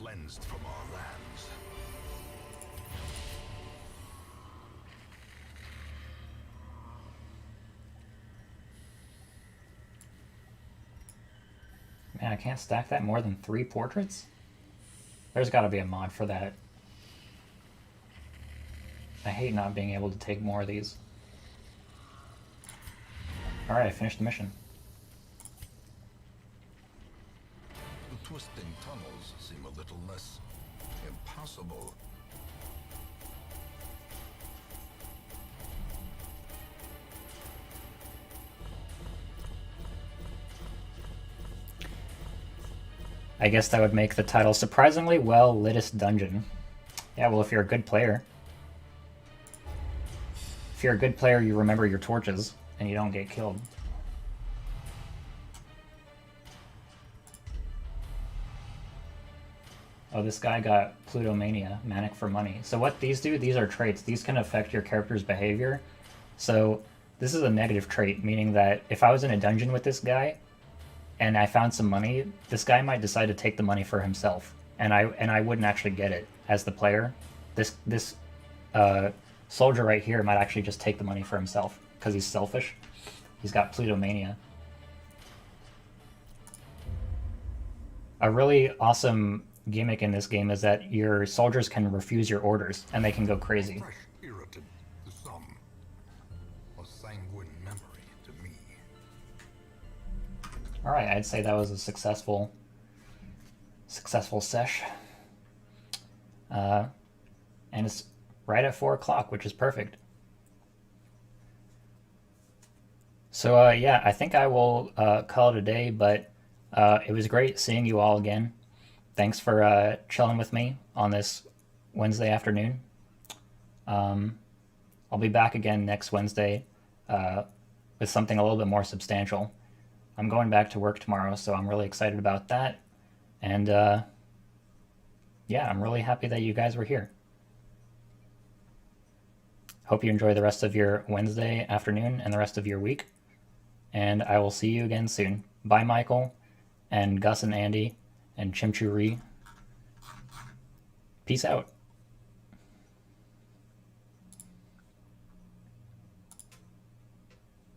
cleansed from our lands. Man, I can't stack that more than 3 portraits? There's gotta be a mod for that. I hate not being able to take more of these. Alright, I finished the mission. The twisting tunnels seem a little less impossible. I guess that would make the title Surprisingly Well-Litest Dungeon. Yeah, well, if you're a good player. If you're a good player, you remember your torches, and you don't get killed. Oh, this guy got Plutomania, Manic for Money. So what these do, these are traits. These can affect your character's behavior. So this is a negative trait, meaning that if I was in a dungeon with this guy, and I found some money, this guy might decide to take the money for himself, and I wouldn't actually get it as the player. This soldier right here might actually just take the money for himself because he's selfish. He's got Plutomania. A really awesome gimmick in this game is that your soldiers can refuse your orders and they can go crazy. Fresh irritant to some. A sanguine memory to me. Alright, I'd say that was a successful sesh. And it's right at 4 o'clock, which is perfect. So yeah, I think I will call it a day, but it was great seeing you all again. Thanks for chilling with me on this Wednesday afternoon. I'll be back again next Wednesday with something a little bit more substantial. I'm going back to work tomorrow, so I'm really excited about that. And yeah, I'm really happy that you guys were here. Hope you enjoy the rest of your Wednesday afternoon and the rest of your week. And I will see you again soon. Bye, Michael, and Gus and Andy, and Chimchuri. Peace out.